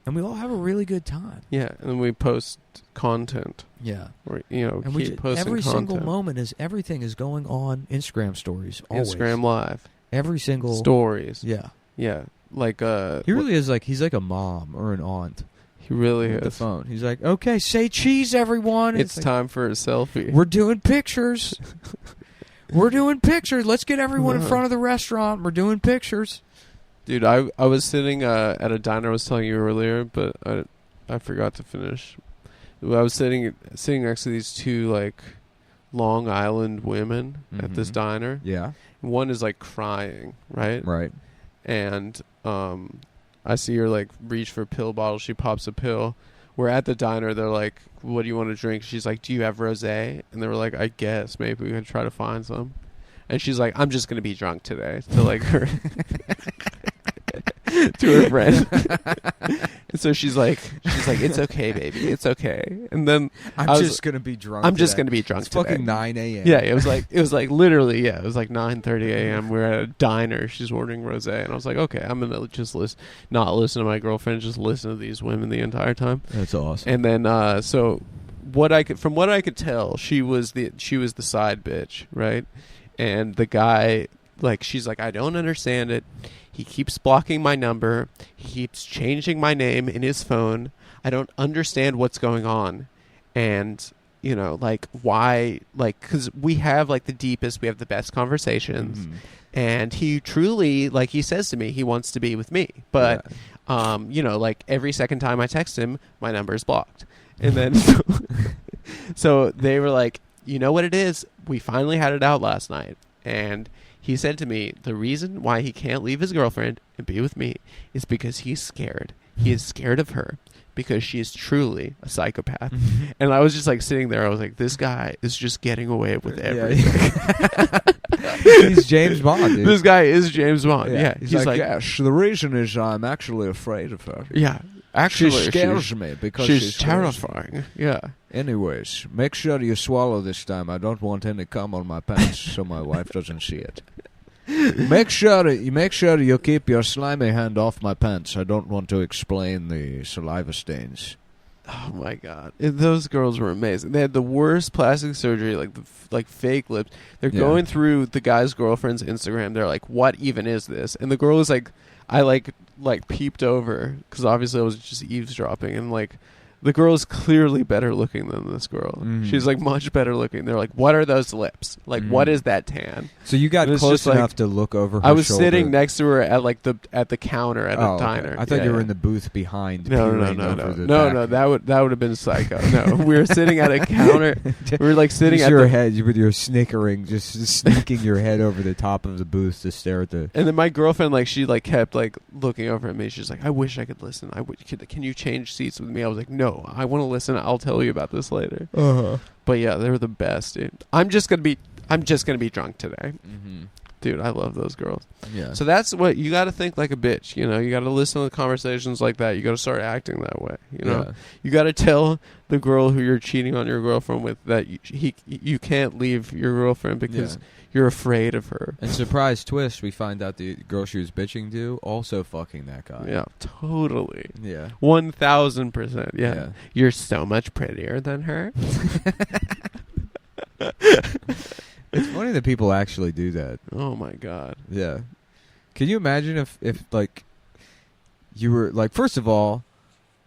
And we all have a really good time. Yeah, and then we post content. Yeah. Or, And keep posting every content. single moment everything is going on Instagram stories. Always. Instagram Live. Every single Stories. Yeah. Yeah. Like, He really is like, he's like a mom or an aunt. he really With the is. phone. He's like, okay, Okay, say cheese, everyone. It's like, time for a selfie. we're doing pictures. We're doing pictures. Let's get everyone in Uh-huh. front of the restaurant. We're doing pictures. Dude, I was sitting at a diner I was telling you earlier, but I forgot to finish. I was sitting next to these two, like, Long Island women at this Mhm. diner. Yeah. One is, like, crying, right? Right. And I see her, like, reach for a pill bottle. She pops a pill. We're at the diner. They're like, what do you want to drink? She's like, do you have rosé? And they were like, I guess. Maybe we can try to find some. And she's like, I'm just going to be drunk today. To, like, her... to her friend. And so she's like, it's okay, baby. It's okay. And then I'm I was- just going to be drunk. I'm just today. going to be drunk It's today. fucking 9 a.m. Yeah, it was like literally, it was like 9:30 a.m. We're at a diner. She's ordering rosé, and I was like, okay, I'm gonna just not listen to my girlfriend, just listen to these women the entire time. That's awesome. And then, so from what I could tell, she was the side bitch, right? And the guy, like, she's like, I don't understand it. He keeps blocking my number. He keeps changing my name in his phone. I don't understand what's going on. And, like, why, like, because we have, like, the deepest, we have the best conversations. Mhm. And he truly, like, he says to me, he wants to be with me. But, like, every second time I text him, my number is blocked. And then, so they were like, you know what it is? We finally had it out last night. And he said to me, the reason why he can't leave his girlfriend and be with me is because he's scared. He is scared of her because she is truly a psychopath. And I was just, like, sitting there. I was like, this guy is just getting away with everything. He's James Bond, dude. This guy is James Bond. Yeah. He's like, yes, the reason is I'm actually afraid of her. Yeah. Actually, She scares me because she's crazy. terrifying. Yeah. Anyways, make sure you swallow this time. I don't want any cum on my pants so my wife doesn't see it. Make sure you keep your slimy hand off my pants. I don't want to explain the saliva stains. Oh my God, those girls were amazing. They had the worst plastic surgery, like fake lips. They're going through the guy's girlfriend's Instagram. They're like, "What even is this?" And the girl was like, I like peeped over because obviously I was just eavesdropping, and like the girl is clearly better looking than this girl. Mhm. She's like much better looking. They're like, what are those lips? Like, what is that tan? So you got And it's close just, like, enough to look over her I was shoulder. sitting next to her at like the counter at a Okay. diner. I thought Yeah, you were yeah. in the booth behind. No, peering over the back. that would have been psycho. No, we were sitting at a counter. We were like sitting Just at your the head with your snickering, just sneaking your head over the top of the booth to stare at the. And then my girlfriend, like, she like kept like looking over at me. She's like, "I wish I could listen. Can you change seats with me?" I was like, "No, I want to listen. I'll tell you about this later." But yeah, they were the best, dude. I'm just gonna be drunk today, Mm-hmm. dude. I love those girls. Yeah. So that's what you got to think like a bitch. You know, you got to listen to conversations like that. You got to start acting that way. You know, Yeah. you got to tell the girl who you're cheating on your girlfriend with that you can't leave your girlfriend because you're afraid of her. And surprise twist, we find out the girl she was bitching to also fucking that guy. Yeah, totally. Yeah. 1000%. Yeah. Yeah. You're so much prettier than her. It's funny that people actually do that. Oh my god. Yeah. Can you imagine if like you were like, first of all,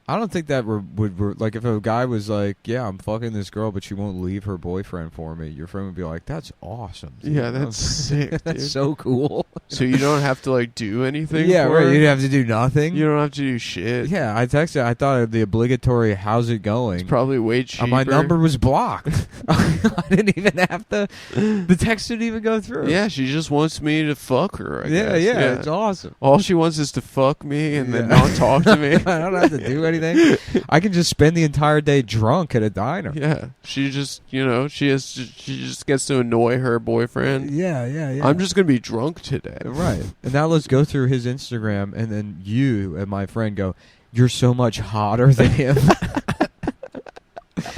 I don't think that would like if a guy was like, yeah, I'm fucking this girl, but she won't leave her boyfriend for me. Your friend would be like, that's awesome. Dude. Yeah, that's sick. That's dude. so cool. So you don't have to like do anything. Yeah, for right. her? You'd have to do nothing. You don't have to do shit. Yeah, I texted. I thought of the obligatory "How's it going?" It's probably way cheaper. My number was blocked. I didn't even have to. The text didn't even go through. Yeah, she just wants me to fuck her. I Yeah, guess. yeah. It's awesome. All she wants is to fuck me and then Yeah. not talk to me. I don't have to do anything. I can just spend the entire day drunk at a diner. Yeah, she just, she just gets to annoy her boyfriend. Yeah, yeah, yeah. I'm just gonna be drunk today. Right. And now let's go through his Instagram, and then you and my friend go, "You're so much hotter than him.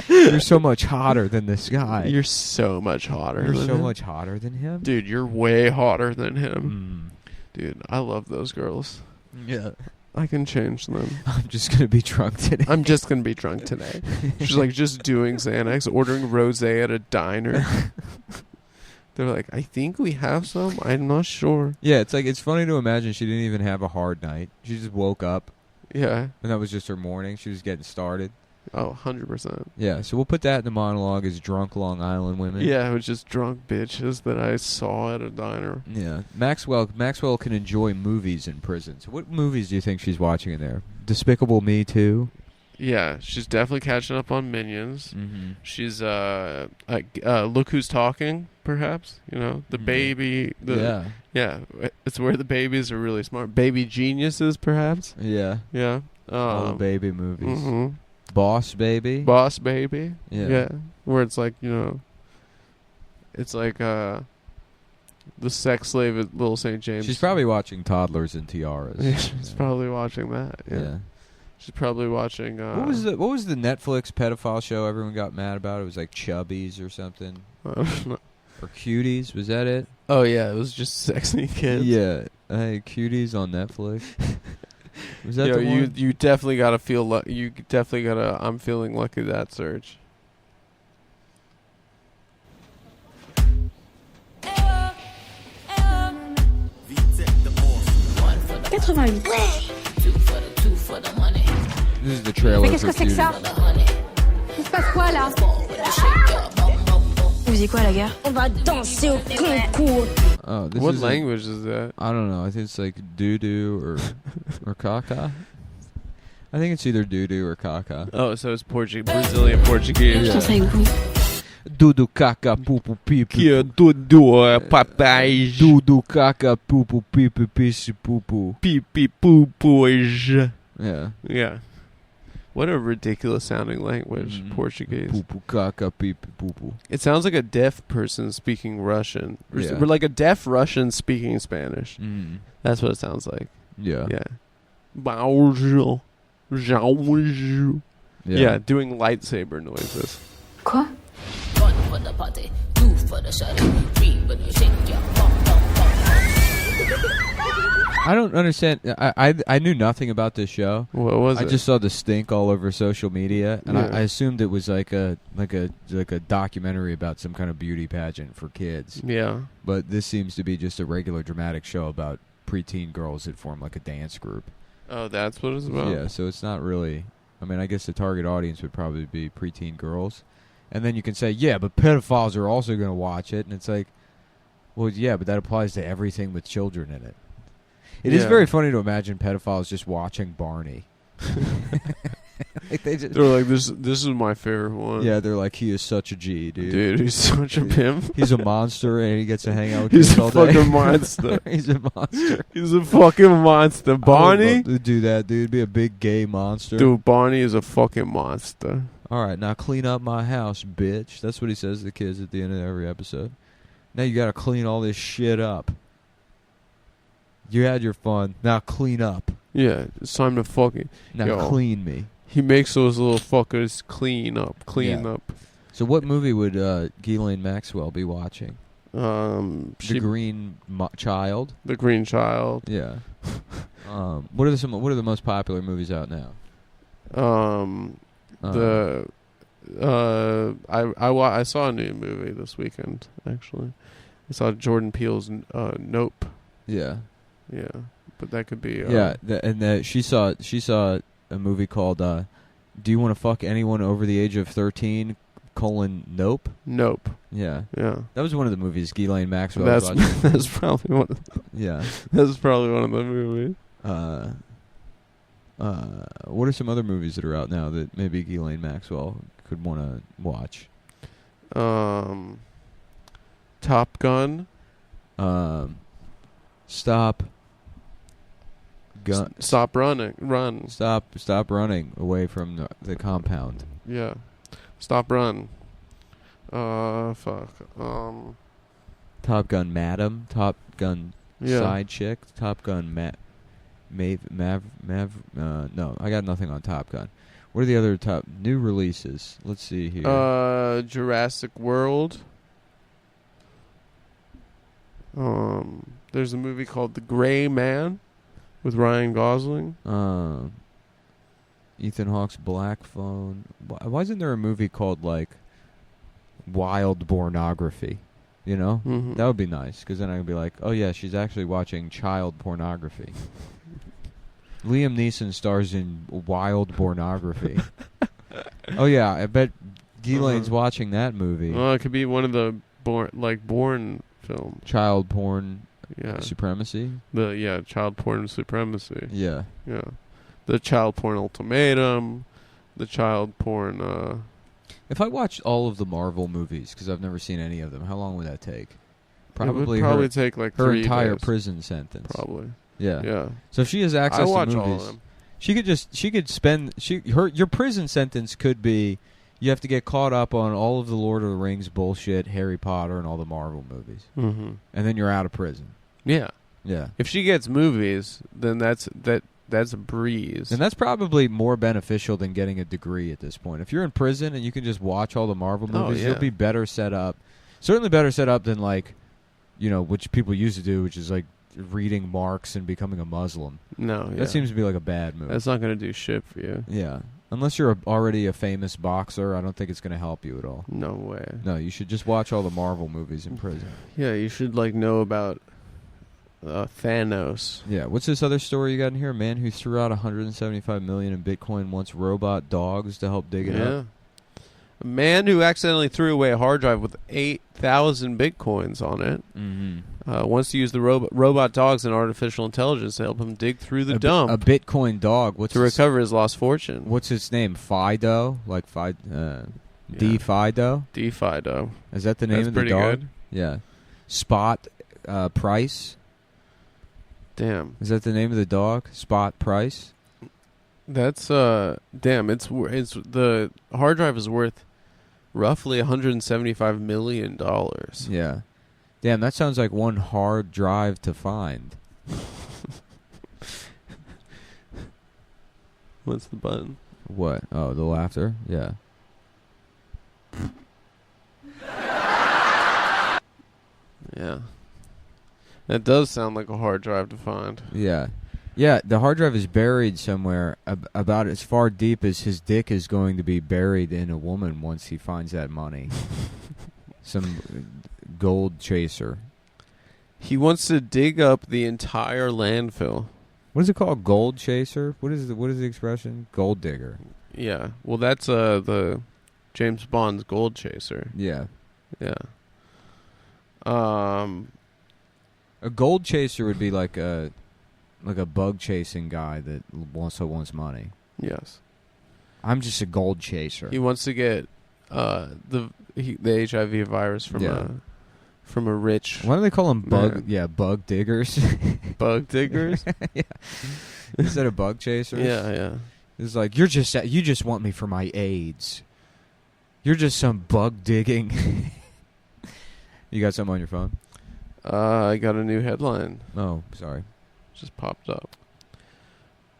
You're so much hotter than this guy. You're so much hotter. You're than so him. much hotter than him." Dude, you're way hotter than him. Dude, I love those girls. Yeah. I can change them. I'm just gonna be drunk today. I'm just gonna be drunk today. She's like just doing Xanax, ordering rosé at a diner. They're like, I think we have some. I'm not sure. Yeah, it's like it's funny to imagine she didn't even have a hard night. She just woke up, Yeah. and that was just her morning. She was getting started. Oh, 100%. Yeah, so we'll put that in the monologue as drunk Long Island women. Yeah, it was just drunk bitches that I saw at a diner. Yeah. Maxwell can enjoy movies in prison. So what movies do you think she's watching in there? Despicable Me 2? Yeah, she's definitely catching up on Minions. Mm-hmm. She's Look Who's Talking, perhaps. The baby. Yeah, it's where the babies are really smart. Baby Geniuses, perhaps. Yeah. Yeah. All the baby movies. Mm-hmm. Boss Baby? Boss Baby. Yeah. Where it's like, it's like the sex slave at Little St. James. She's probably watching Toddlers and Tiaras. Yeah, she's probably watching that. Yeah. She's probably watching. What was the Netflix pedophile show everyone got mad about? It was like Chubbies or something. I don't know. Or Cuties, was that it? Oh yeah, it was just sexy kids. Yeah. Hey, Cuties on Netflix. Was that the one? You definitely gotta feel you definitely gotta I'm feeling lucky that search. This is the trailer Mais qu'est-ce for que c'est que ça? Cuties. Il se passe quoi là? Vous faisiez quoi à la gare? On va danser au concours. Oh, this What is language is that? I don't know. I think it's like doo-doo or caca. I think it's either doo-doo or caca. Oh, so it's Brazilian Portuguese. Dudu, caca, pupu, pipi. Que tudo, papai. Dudu, caca, pupu, pipi, pipi, pupu. Pipi pupus. Yeah. Yeah. What a ridiculous sounding language, Portuguese. Pupu, caca, pipi, pupu. It sounds like a deaf person speaking Russian. Yeah. Or like a deaf Russian speaking Spanish. Mm. That's what it sounds like. Yeah. Yeah. Bonjour. Bonjour. Yeah, doing lightsaber noises. Quoi? I don't understand. I knew nothing about this show. What was it? I just saw the stink all over social media, and Yeah. I assumed it was like a documentary about some kind of beauty pageant for kids. Yeah. But this seems to be just a regular dramatic show about preteen girls that form like a dance group. Oh, that's what it's about? Yeah, so it's not really I mean, I guess the target audience would probably be preteen girls. And then you can say, yeah, but pedophiles are also going to watch it. And it's like, well, yeah, but that applies to everything with children in it. It is very funny to imagine pedophiles just watching Barney. Like they're like, this is my favorite one. Yeah, they're like, he is such a G, dude. Dude, he's such a pimp. He's a monster, and he gets to hang out with He's kids a all day. fucking monster. He's a monster. He's a fucking monster. I would Barney? love to do that, dude. Be a big gay monster. Dude, Barney is a fucking monster. All right, now clean up my house, bitch. That's what he says to the kids at the end of every episode. Now you got to clean all this shit up. You had your fun. Now clean up. Yeah, it's time to fucking... Now clean me. He makes those little fuckers clean up. So what movie would Ghislaine Maxwell be watching? The Green Child. The Green Child. Yeah. What are the most popular movies out now? I saw a new movie this weekend. Actually, I saw Jordan Peele's Nope. Yeah. Yeah, but that could be. She saw a movie called "Do You Want to Fuck Anyone Over the Age of 13?" Nope. Nope. Yeah. Yeah. That was one of the movies Ghislaine Maxwell was watching. That's probably one. Yeah. That's probably one of the movies. What are some other movies that are out now that maybe Ghislaine Maxwell could want to watch? Top Gun. Stop running. Run. Stop running away from the compound. Yeah. Stop run. Fuck. Top Gun Madam. Top Gun Yeah. Side Chick. Top Gun no, I got nothing on Top Gun. What are the other top new releases? Let's see here. Jurassic World. There's a movie called The Gray Man with Ryan Gosling. Ethan Hawke's Black Phone. Why isn't there a movie called like Wild Pornography? You know, that would be nice because then I'd be like, oh yeah, she's actually watching child pornography. Liam Neeson stars in Wild Pornography. Oh yeah, I bet Ghislaine's watching that movie. Well, it could be one of the Born film. Child porn. Yeah. Supremacy. Child porn supremacy. Yeah. Yeah. The child porn ultimatum. The child porn. If I watched all of the Marvel movies, because I've never seen any of them, how long would that take? It would probably take like her 3 entire days. prison sentence. Probably. Yeah. Yeah. So if she has access I watch to movies, all of them. she could spend your prison sentence could be you have to get caught up on all of the Lord of the Rings bullshit, Harry Potter, and all the Marvel movies, and then you're out of prison. Yeah. Yeah. If she gets movies, then that's a breeze. And that's probably more beneficial than getting a degree at this point. If you're in prison and you can just watch all the Marvel movies, you'll be better set up. Certainly better set up than like, which people used to do, which is like reading Marx and becoming a Muslim. No, that seems to be like a bad move. That's not going to do shit for you. Yeah. Unless you're already a famous boxer, I don't think it's going to help you at all. No way. No, you should just watch all the Marvel movies in prison. Yeah, you should know about Thanos. Yeah, what's this other story you got in here? A man who threw out $175 million in Bitcoin wants robot dogs to help dig it up. A man who accidentally threw away a hard drive with 8,000 Bitcoins on it wants to use the robot dogs and artificial intelligence to help him dig through the dump. A Bitcoin dog. Recover his lost fortune. What's its name? Fido? Like D-Fido? D-Fido. Is that the name of the dog? Pretty good. Yeah. Spot Price? Damn. Is that the name of the dog? Spot Price? That's damn. It's the hard drive is worth roughly $175 million. Yeah. Damn, that sounds like one hard drive to find. What's the button? What? Oh, the laughter? Yeah. Yeah. That does sound like a hard drive to find. Yeah. Yeah, the hard drive is buried somewhere about as far deep as his dick is going to be buried in a woman once he finds that money. Some gold chaser. He wants to dig up the entire landfill. What is it called? Gold chaser? What is the expression? Gold digger. Yeah. Well, that's the James Bond's Gold Chaser. Yeah. Yeah. A gold chaser would be like a bug chasing guy that also wants money. Yes. I'm just a gold chaser. He wants to get the HIV virus from a rich Why do they call them man. bug diggers? Bug diggers. Yeah. Instead of bug chasers. Yeah. It's like you just want me for my AIDS. You're just some bug digging. You got something on your phone? I got a new headline. Oh, sorry. Just popped up.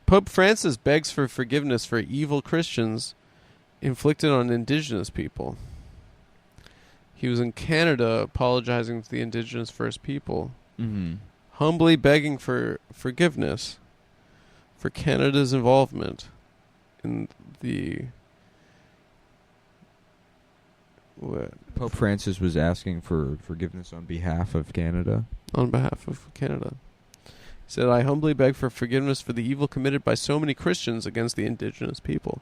Pope Francis begs for forgiveness for evil Christians inflicted on indigenous people. He was in Canada apologizing to the indigenous First People, humbly begging for forgiveness for Canada's involvement in the... What? Pope Francis was asking for forgiveness on behalf of Canada. On behalf of Canada. He said, I humbly beg for forgiveness for the evil committed by so many Christians against the indigenous people.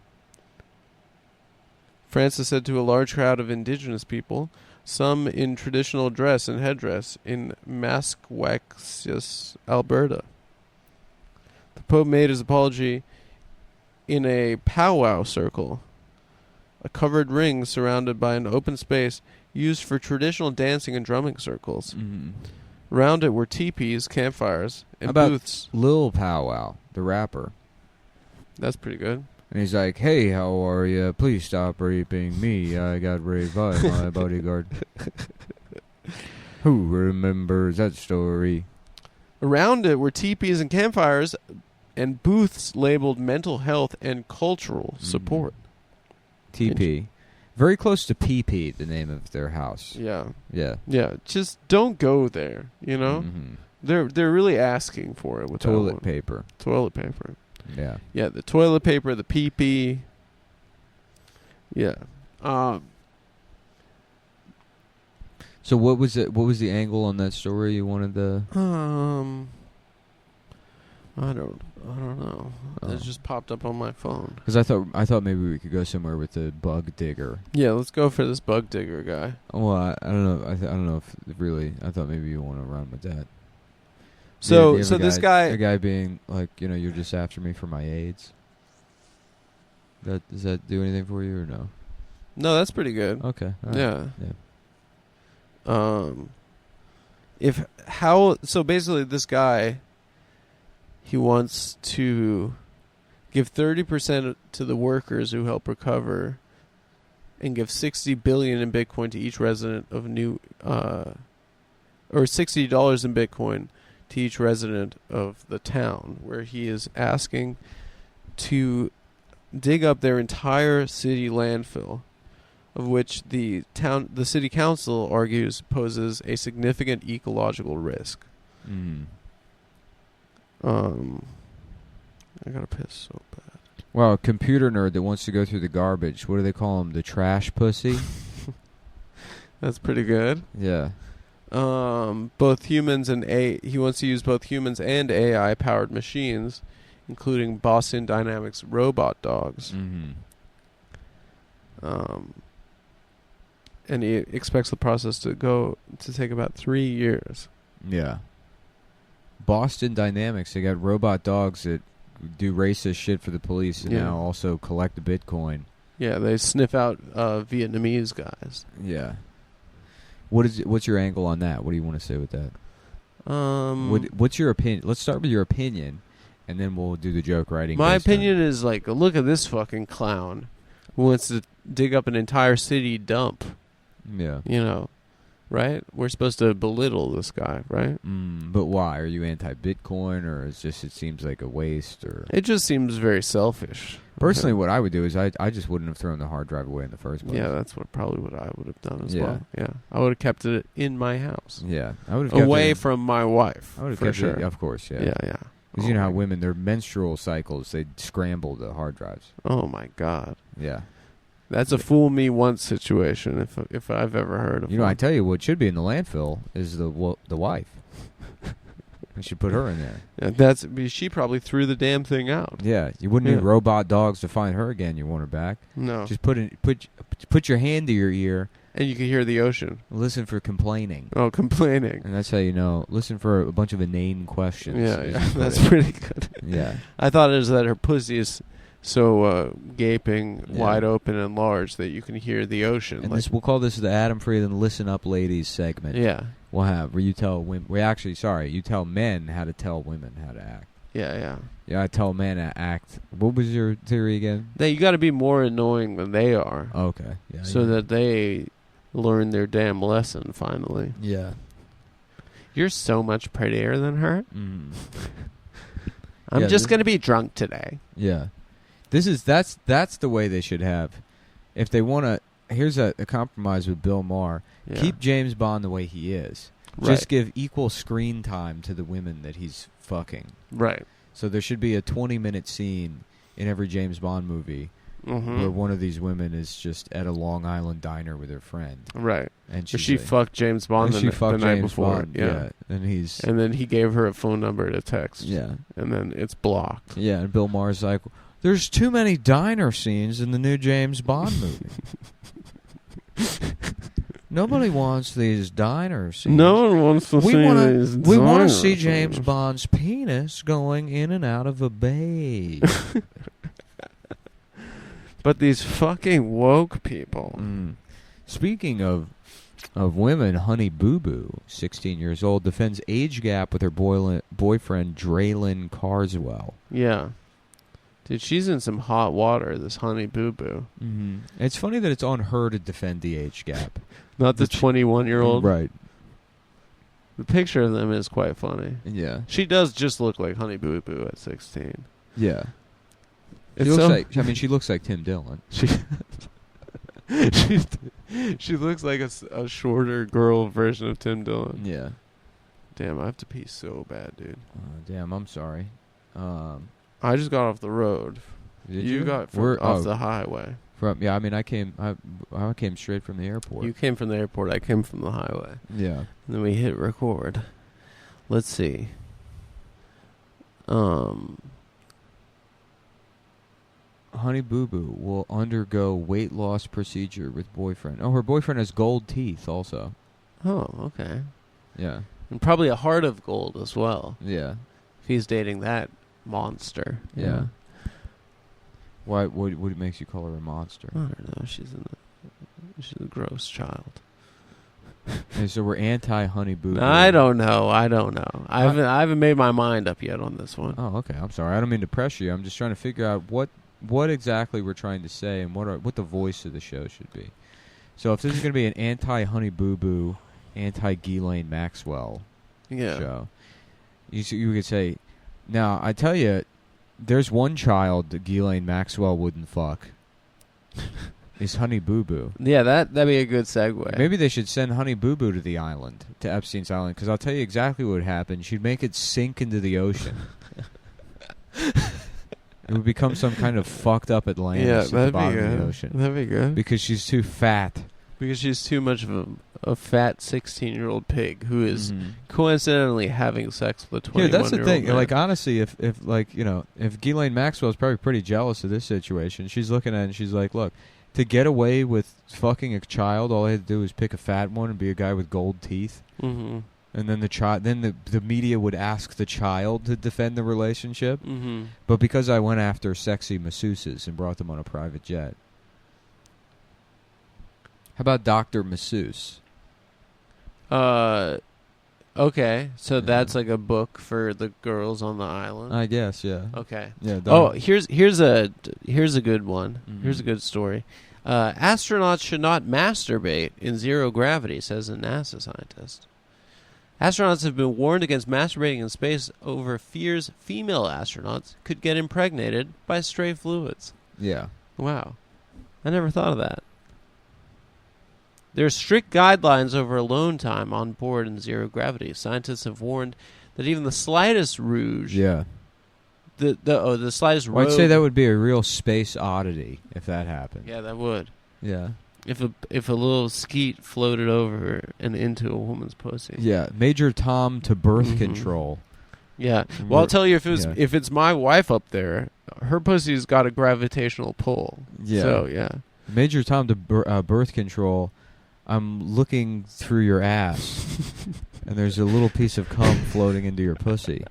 Francis said to a large crowd of indigenous people, some in traditional dress and headdress, in Massachusetts, Alberta. The Pope made his apology in a powwow circle, a covered ring surrounded by an open space used for traditional dancing and drumming circles. Around it were teepees, campfires, and booths. Lil Pow Wow, the rapper. That's pretty good. And he's like, hey, how are you? Please stop raping me. I got raped by my bodyguard. Who remembers that story? Around it were teepees and campfires and booths labeled mental health and cultural support. TP. Very close to PP, the name of their house. Yeah. Yeah. Yeah. Just don't go there, you know? They're really asking for it with toilet paper. Toilet paper. Yeah. Yeah, the toilet paper, the PP. Yeah. So what was it? What was the angle on that story you wanted to? I don't know. Oh. It just popped up on my phone. Because I thought maybe we could go somewhere with the bug digger. Yeah, let's go for this bug digger guy. Well, I don't know. I don't know if really. I thought maybe you want to run with that. So, so this guy, a guy being like, you're just after me for my AIDS. Does that do anything for you or no? No, that's pretty good. Okay. All right. Yeah. Yeah. So basically, this guy, he wants to give 30% to the workers who help recover, and give $60 billion in Bitcoin to each resident of or $60 in Bitcoin to each resident of the town, where he is asking to dig up their entire city landfill, of which the city council argues poses a significant ecological risk. I gotta piss so bad. Well, a computer nerd that wants to go through the garbage. What do they call him? The trash pussy? That's pretty good. Yeah. Both humans and he wants to use both humans and AI powered machines, including Boston Dynamics robot dogs. And he expects the process to take about 3 years. Yeah. Boston Dynamics, they got robot dogs that do racist shit for the police and now also collect the Bitcoin. Yeah, they sniff out Vietnamese guys. Yeah. What's your angle on that? What do you want to say with that? What's your opinion? Let's start with your opinion, and then we'll do the joke writing. My opinion is like, look at this fucking clown who wants to dig up an entire city dump. Yeah. Right? We're supposed to belittle this guy, right? But why? Are you anti-Bitcoin, or it seems like a waste? Or it just seems very selfish. Personally, what I would do is I just wouldn't have thrown the hard drive away in the first place. Yeah, that's probably what I would have done as well. Yeah, I would have kept it in my house. Yeah, I would have away from my wife. I would have for kept sure. it, of course. Yeah, yeah. Because you know how women, their menstrual cycles, they scramble the hard drives. Oh my god. Yeah. That's a fool me once situation, if I've ever heard of. I tell you what should be in the landfill is the wife. We should put her in there. Yeah, she probably threw the damn thing out. Yeah, you wouldn't need robot dogs to find her again. You want her back? No. Just put your hand to your ear. And you can hear the ocean. Listen for complaining. Oh, complaining. And that's how you know. Listen for a bunch of inane questions. Yeah, that's pretty good. Yeah. I thought it was that her pussy is so gaping, wide open, and large that you can hear the ocean. And we'll call this the Adam Friedland Listen Up Ladies segment. Yeah. We'll have where you tell women. You tell men how to tell women how to act. Yeah. Yeah, I tell men to act. What was your theory again? That you got to be more annoying than they are. Okay. Yeah. So that they learn their damn lesson finally. Yeah. You're so much prettier than her. Mm. I'm just going to be drunk today. Yeah. That's the way they should have. If they want to, here's a compromise with Bill Maher. Yeah. Keep James Bond the way he is. Right. Just give equal screen time to the women that he's fucking. Right. So there should be a 20-minute scene in every James Bond movie where one of these women is just at a Long Island diner with her friend. Right. And she fucked James Bond the night before. Bond, yeah. And then he gave her a phone number to text. Yeah. And then it's blocked. Yeah, and Bill Maher's like, there's too many diner scenes in the new James Bond movie. Nobody wants these diner scenes. No one wants to see these. We want to see James Bond's penis going in and out of a bay. But these fucking woke people. Speaking of women, Honey Boo Boo, 16 years old, defends age gap with her boyfriend Draylon Carswell. Yeah. Dude, she's in some hot water, this Honey Boo Boo. Mm-hmm. It's funny that it's on her to defend the age gap. Not the 21-year-old. Right. The picture of them is quite funny. Yeah. She does just look like Honey Boo Boo at 16. Yeah. She looks like Tim Dillon. She looks like a shorter girl version of Tim Dillon. Yeah. Damn, I have to pee so bad, dude. Damn, I'm sorry. I just got off the road. You got off the highway. I came straight from the airport. You came from the airport. I came from the highway. Yeah. And then we hit record. Let's see. Honey Boo Boo will undergo weight loss procedure with boyfriend. Oh, her boyfriend has gold teeth also. Oh, okay. Yeah. And probably a heart of gold as well. Yeah. If he's dating that monster. Yeah. Why? What makes you call her a monster? I don't know. She's a gross child. And so we're anti Honey Boo Boo. I don't know. I haven't made my mind up yet on this one. Oh, okay. I'm sorry. I don't mean to pressure you. I'm just trying to figure out what exactly we're trying to say and what the voice of the show should be. So if this is going to be an anti Honey Boo Boo, anti Ghislaine Maxwell show, you could say, now I tell you, there's one child that Ghislaine Maxwell wouldn't fuck. Is Honey Boo Boo. Yeah, that'd be a good segue. Maybe they should send Honey Boo Boo to the island, to Epstein's island, because I'll tell you exactly what would happen. She'd make it sink into the ocean. It would become some kind of fucked up Atlantis at the bottom of the ocean. That'd be good. Because she's too fat. Because she's too much of a fat 16-year-old pig who is coincidentally having sex with a 21-year-old Yeah, that's the thing. man. Like, honestly, if Ghislaine Maxwell's probably pretty jealous of this situation, she's looking at it and she's like, look, to get away with fucking a child, all I had to do was pick a fat one and be a guy with gold teeth. Mm-hmm. And then the media would ask the child to defend the relationship. Mm-hmm. But because I went after sexy masseuses and brought them on a private jet. How about Dr. Masseuse? Okay, so that's like a book for the girls on the island. I guess, yeah. Okay. Yeah. Here's a good one. Mm-hmm. Here's a good story. Astronauts should not masturbate in zero gravity, says a NASA scientist. Astronauts have been warned against masturbating in space over fears female astronauts could get impregnated by stray fluids. Yeah. Wow. I never thought of that. There are strict guidelines over alone time on board in zero gravity. Scientists have warned that even the slightest rouge, the slightest rogue, I'd say that would be a real space oddity if that happened. Yeah, that would. Yeah. If a little skeet floated over and into a woman's pussy. Yeah, Major Tom to birth control Yeah. Well, I'll tell you, if it's my wife up there, her pussy's got a gravitational pull. Yeah. So yeah. Major Tom to birth control. I'm looking through your ass, and there's a little piece of cum floating into your pussy.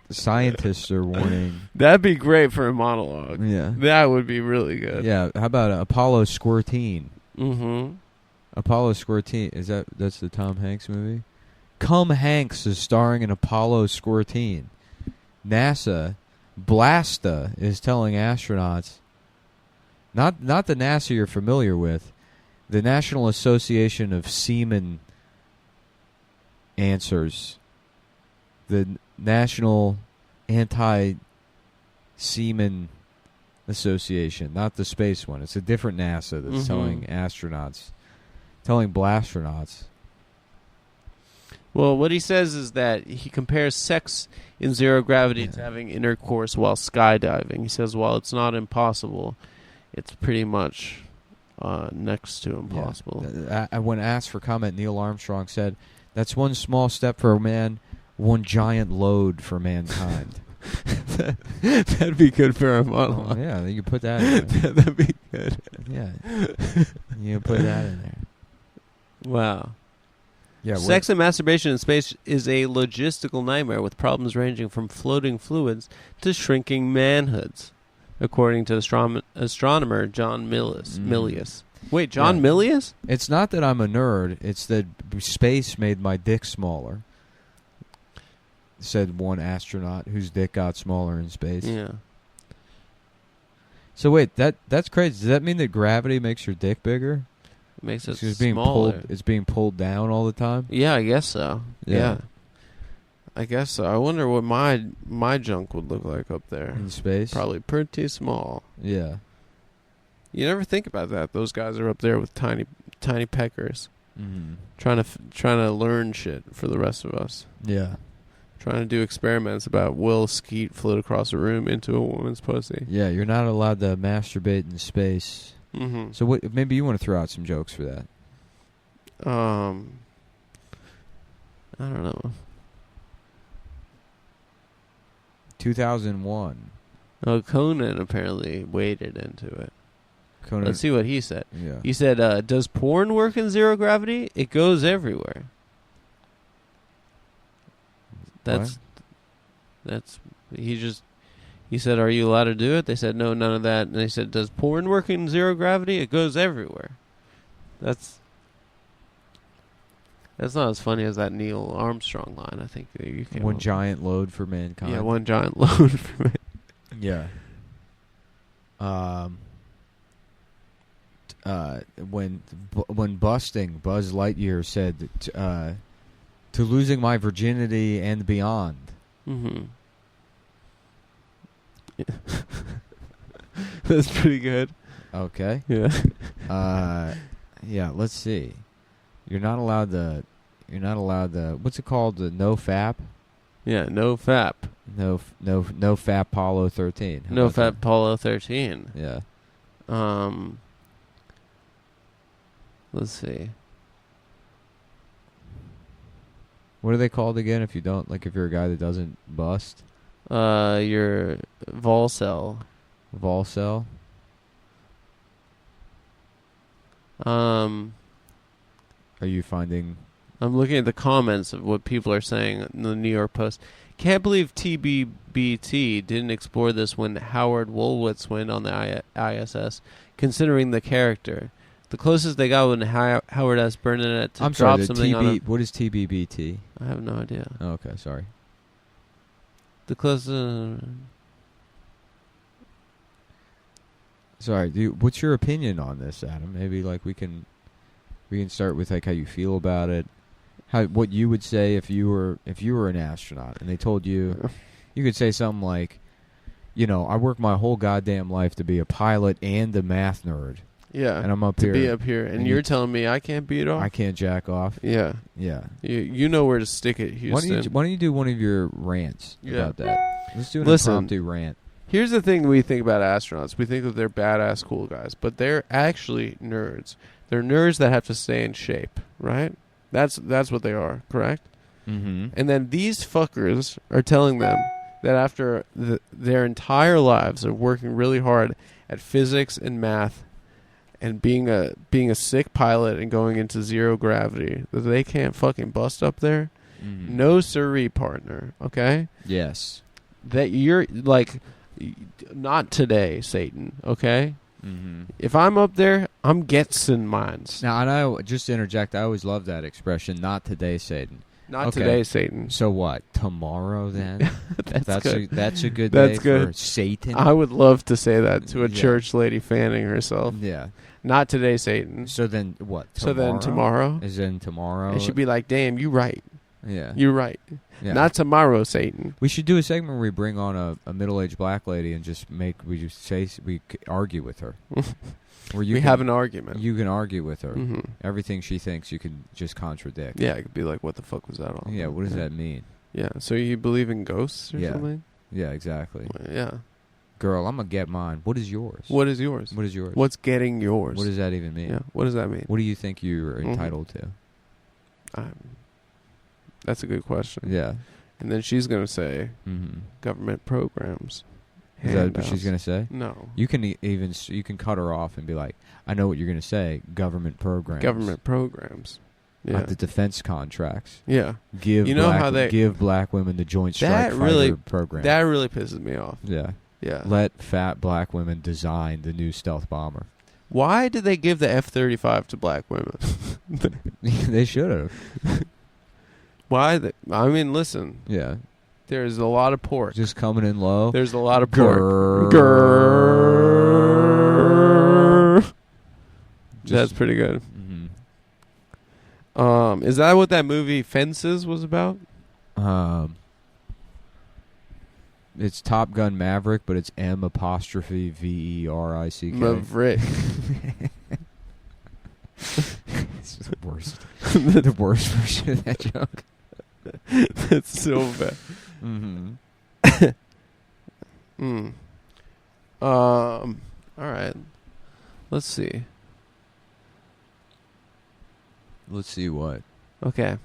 The scientists are warning. That'd be great for a monologue. Yeah. That would be really good. Yeah. How about Apollo Squirtine? Mm-hmm. Apollo Squirtine. That's the Tom Hanks movie? Cum Hanks is starring in Apollo Squirtine. NASA, Blasta, is telling astronauts, not the NASA you're familiar with, the National Association of Seamen Answers, the National Anti-Seamen Association, not the space one. It's a different NASA that's telling blastronauts. Well, what he says is that he compares sex in zero gravity to having intercourse while skydiving. He says while it's not impossible, it's pretty much next to impossible. Yeah. When asked for comment, Neil Armstrong said, "That's one small step for man, one giant load for mankind." That'd be good for our monologue. Oh, yeah, you put that in there. That'd be good. Yeah. You put that in there. Wow. Yeah, sex and masturbation in space is a logistical nightmare with problems ranging from floating fluids to shrinking manhoods, according to astronomer John Milius. Wait, John Milius? It's not that I'm a nerd. It's that space made my dick smaller, said one astronaut whose dick got smaller in space. Yeah. So wait, that's crazy. Does that mean that gravity makes your dick bigger? It makes it smaller. It's being pulled down all the time? Yeah, I guess so. Yeah. I guess so. I wonder what my junk would look like up there. In space? Probably pretty small. Yeah. You never think about that. Those guys are up there with tiny peckers. Mm-hmm. Trying to learn shit for the rest of us. Yeah. Trying to do experiments about will skeet float across a room into a woman's pussy. Yeah, you're not allowed to masturbate in space. Mm-hmm. So what? Maybe you want to throw out some jokes for that. I don't know. 2001. Oh, Conan apparently waded into it. Conan. Let's see what he said. Yeah. He said, does porn work in zero gravity? It goes everywhere. He said, are you allowed to do it? They said, no, none of that. And they said, does porn work in zero gravity? It goes everywhere. That's not as funny as that Neil Armstrong line, I think. That you came one up giant load for mankind. Yeah, one giant load for mankind. Yeah. When busting, Buzz Lightyear said, to losing my virginity and beyond. Mm-hmm. Yeah. That's pretty good. Okay. Yeah. Yeah, let's see. You're not allowed to, what's it called? The no fap? Yeah, no fap. No fap Apollo 13. No fap Apollo 13. Yeah. Let's see. What are they called again if you're a guy that doesn't bust? Your Volcel. Volcel? Are you finding... I'm looking at the comments of what people are saying in the New York Post. Can't believe TBBT didn't explore this when Howard Wolowitz went on the ISS, considering the character. The closest they got when Howard asked Burnett to drop something on what is TBBT? I have no idea. Oh, okay, sorry. The closest... Sorry, what's your opinion on this, Adam? Maybe we can start with how you feel about it. What you would say if you were an astronaut and they told you could say something like, I work my whole goddamn life to be a pilot and a math nerd. Yeah. And I'm to be up here and you're telling me I can't beat off? I can't jack off. Yeah. Yeah. You know where to stick it, Houston. Why don't you do one of your rants about that? Let's do an impromptu rant. Here's the thing we think about astronauts. We think that they're badass cool guys, but they're actually nerds. They're nerds that have to stay in shape, right? That's what they are, correct? Mm-hmm. And then these fuckers are telling them that after their entire lives of working really hard at physics and math and being a sick pilot and going into zero gravity, that they can't fucking bust up there. Mm-hmm. No siree, partner. Okay? Yes. That you're like, not today, Satan. Okay? Mm-hmm. If I'm up there, I'm getting mines. Now, and I just to interject, I always love that expression, not today, Satan. Not Okay. today, Satan. So what? Tomorrow, then? That's good. That's a good That's day good. for Satan? I would love to say that to a Yeah. church lady fanning herself. Yeah. Not today, Satan. So then what? So then tomorrow? Is then tomorrow? It should be like, damn, you right. Yeah. You right. Yeah. Not tomorrow, Satan. We should do a segment where we bring on a middle-aged black lady and just argue with her. Where We have an argument. You can argue with her. hmm Everything she thinks you can just contradict. Yeah, it could be like, what the fuck was that all Yeah, about? what does that mean? Yeah, so you believe in ghosts or Yeah. something? Yeah, exactly. Yeah. Girl, I'm going to get mine. What is yours? What is yours? What is yours? What's getting yours? What does that even mean? Yeah, what does that mean? What do you think you're Mhm. entitled to? That's a good question. Yeah. And then she's going to say Mm-hmm. government programs. Is that what she's going to say? No. You can you can cut her off and be like, I know what you're going to say. Government programs. Government programs. Yeah. The defense contracts. Yeah. Give You know black, how they- give black women the Joint Strike That Fighter really- program. That really pisses me off. Yeah. Yeah. Let fat black women design the new stealth bomber. Why did they give the F-35 to black women? They should have. Why? I mean, listen. Yeah. There's a lot of pork. Just coming in low. There's a lot of pork. Grrr. Grrr. That's pretty good. Mm-hmm. Is that what that movie Fences was about? It's Top Gun Maverick, but it's M''Verick. Maverick. It's the worst. The worst version of that joke. That's so bad. Mm-hmm. All right. Let's see. Let's see what. Okay.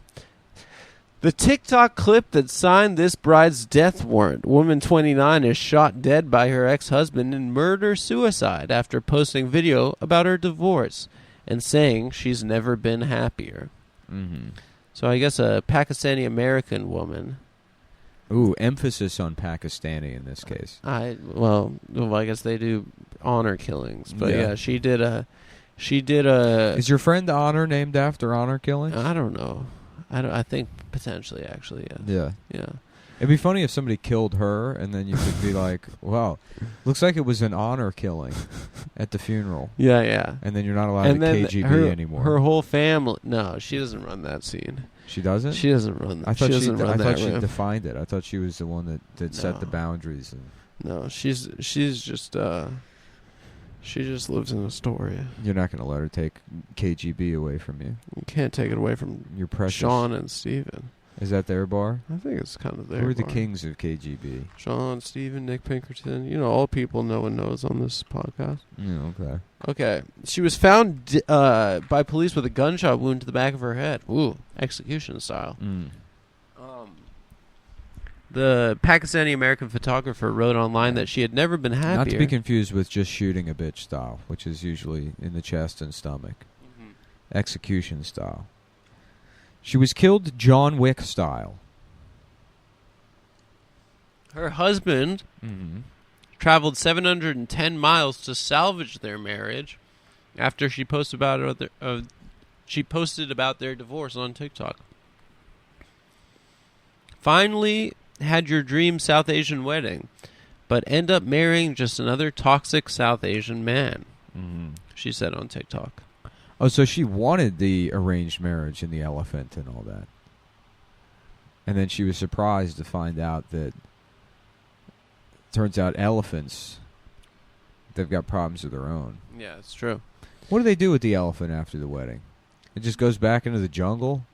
The TikTok clip that signed this bride's death warrant. Woman 29 is shot dead by her ex-husband in murder-suicide after posting video about her divorce and saying she's never been happier. Mm-hmm. So I guess a Pakistani-American woman. Ooh, emphasis on Pakistani in this case. I guess they do honor killings, but Yeah. yeah, she did a. Is your friend Honor named after honor killing? I don't know. I think potentially, actually, yeah. Yeah. Yeah. It'd be funny if somebody killed her and then you could be like, wow, looks like it was an honor killing at the funeral. Yeah, yeah. And then you're not allowed And to then KGB anymore. her whole family. No, she doesn't run that scene. She doesn't? She doesn't run. I thought she doesn't run I that thought she room. defined it. I thought she was the one that set the No. boundaries. And No, she's just she just lives in Astoria. you're not going to let her take KGB away from you. You can't take it away from You're precious. Sean and Steven. Is that their bar? I think it's kind of there. Who are the kings of KGB? Sean, Steven, Nick Pinkerton. You know, all people no one knows on this podcast. Yeah, okay. Okay. She was found by police with a gunshot wound to the back of her head. Ooh, execution style. Mm. The Pakistani-American photographer wrote online that she had never been happier. Not to be confused with just shooting a bitch style, which is usually in the chest and stomach. Mhm. Execution style. She was killed John Wick style. Her husband Mm-hmm. traveled 710 miles to salvage their marriage after she posted about their divorce on TikTok. Finally had your dream South Asian wedding, but end up marrying just another toxic South Asian man, Mm-hmm. she said on TikTok. Oh, so she wanted the arranged marriage and the elephant and all that. And then she was surprised to find out that turns out elephants, they've got problems of their own. Yeah, it's true. What do they do with the elephant after the wedding? It just goes back into the jungle?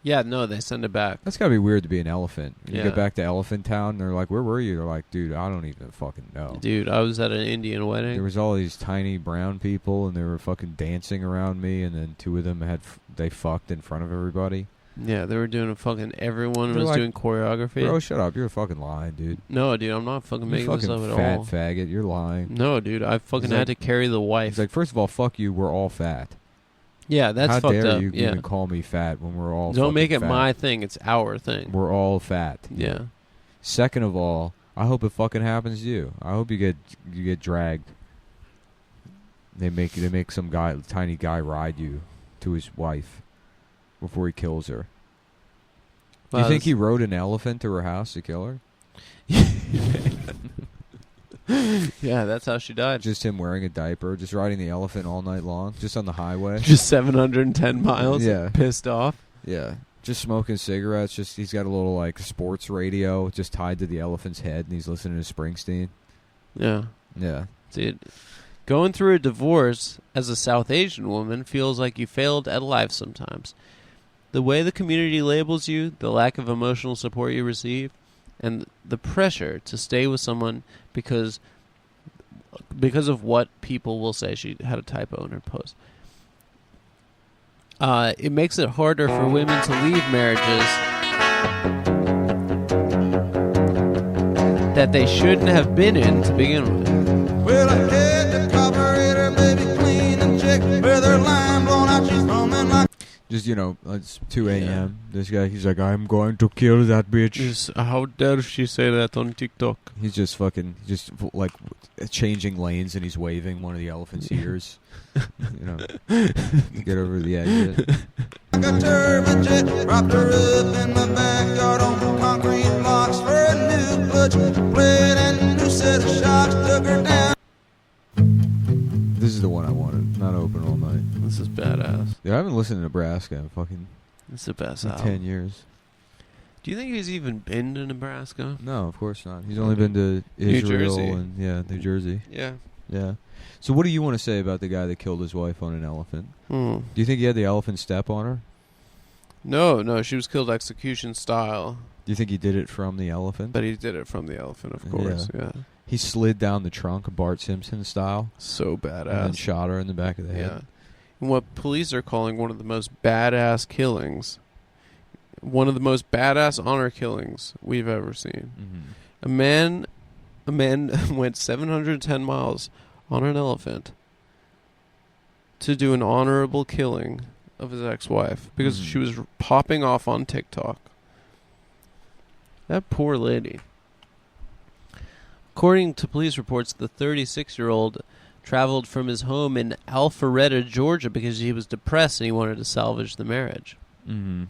Yeah, no, they send it back. That's got to be weird to be an elephant. You Yeah. get back to Elephant Town, and they're like, where were you? They're like, dude, I don't even fucking know. Dude, I was at an Indian There wedding. was all these tiny brown people, and they were fucking dancing around me, and then two of them they fucked in front of everybody. Yeah, they were doing a fucking. Everyone They're was like, doing choreography. Bro, shut up. You're fucking lying, dude. No, dude, I'm not fucking You making this fucking up fat at all. faggot. You're lying. No, dude, I fucking He's had to like- carry the wife. He's like, first of all, fuck you. We're all fat. yeah, that's How fucked dare up. you Yeah, even call me fat when we're all don't make it fucking fat. my thing. It's our thing. We're all fat. Yeah. Second of all, I hope it fucking happens to you. I hope you get dragged. They make some tiny guy ride you to his wife before he kills her. Do you Wow, think he rode an elephant to her house to kill her? Yeah, that's how she died. Just him wearing a diaper, just riding the elephant all night long, just on the highway. Just 710 miles. Yeah. Pissed off. Yeah, just smoking cigarettes. Just he's got a little like sports radio just tied to the elephant's head, and he's listening to Springsteen. Yeah. Yeah, Dude, going through a divorce as a South Asian woman feels like you failed at life sometimes. The way the community labels you, the lack of emotional support you receive, and the pressure to stay with someone because of what people will say. She had a typo in her post. It makes it harder for women to leave marriages that they shouldn't have been in to begin with. Well, I had the carburetor, baby, clean and check where their line blown out. She's foaming like. just it's 2 a.m. This guy, he's like, I'm going to kill that bitch. Just, how dare she say that on TikTok? He's just like changing lanes, and he's waving one of the elephant's ears. Get over the exit. Like a turbojet, propped her up in my backyard on concrete blocks for a new clutch plate and a new set of shocks. Took her down. This is the one I wanted. Not open all night. This is badass. Yeah, I haven't listened to Nebraska in fucking This is the best 10 album. years. Do you think he's even been to Nebraska? No, of course not. He's only been to New Israel Jersey. and New Jersey. Yeah. Yeah. So what do you want to say about the guy that killed his wife on an elephant? Hmm. Do you think he had the elephant step on her? No, she was killed execution style, Do you think he did it from the elephant? but he did it from the elephant, of course. Yeah. He slid down the trunk, Bart Simpson style, So and then badass. shot her in the back of the Yeah. head. And what police are calling one of the most badass killings. One of the most badass honor killings we've ever seen. Mm-hmm. A man went 710 miles on an elephant to do an honorable killing of his ex-wife because she was popping off on TikTok. That poor lady. According to police reports, the 36-year-old traveled from his home in Alpharetta, Georgia because he was depressed and he wanted to salvage the marriage. Mm-hmm.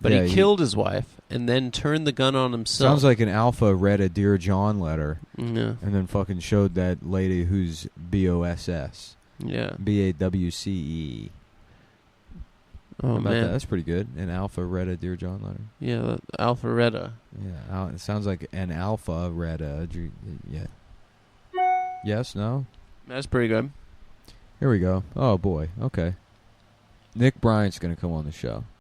But he killed his wife and then turned the gun on himself. Sounds like an alpha read a Dear John letter Yeah. and then fucking showed that lady who's BOSS. Yeah. BAWCE. Oh, How about man. that? That's pretty good. An alpha read a Dear John letter. Yeah, Alpharetta. Yeah, it sounds like an alpha read a... Yeah. Yes, no? That's pretty good. Here we go. Oh, boy. Okay. Nick Bryant's going to come on the show.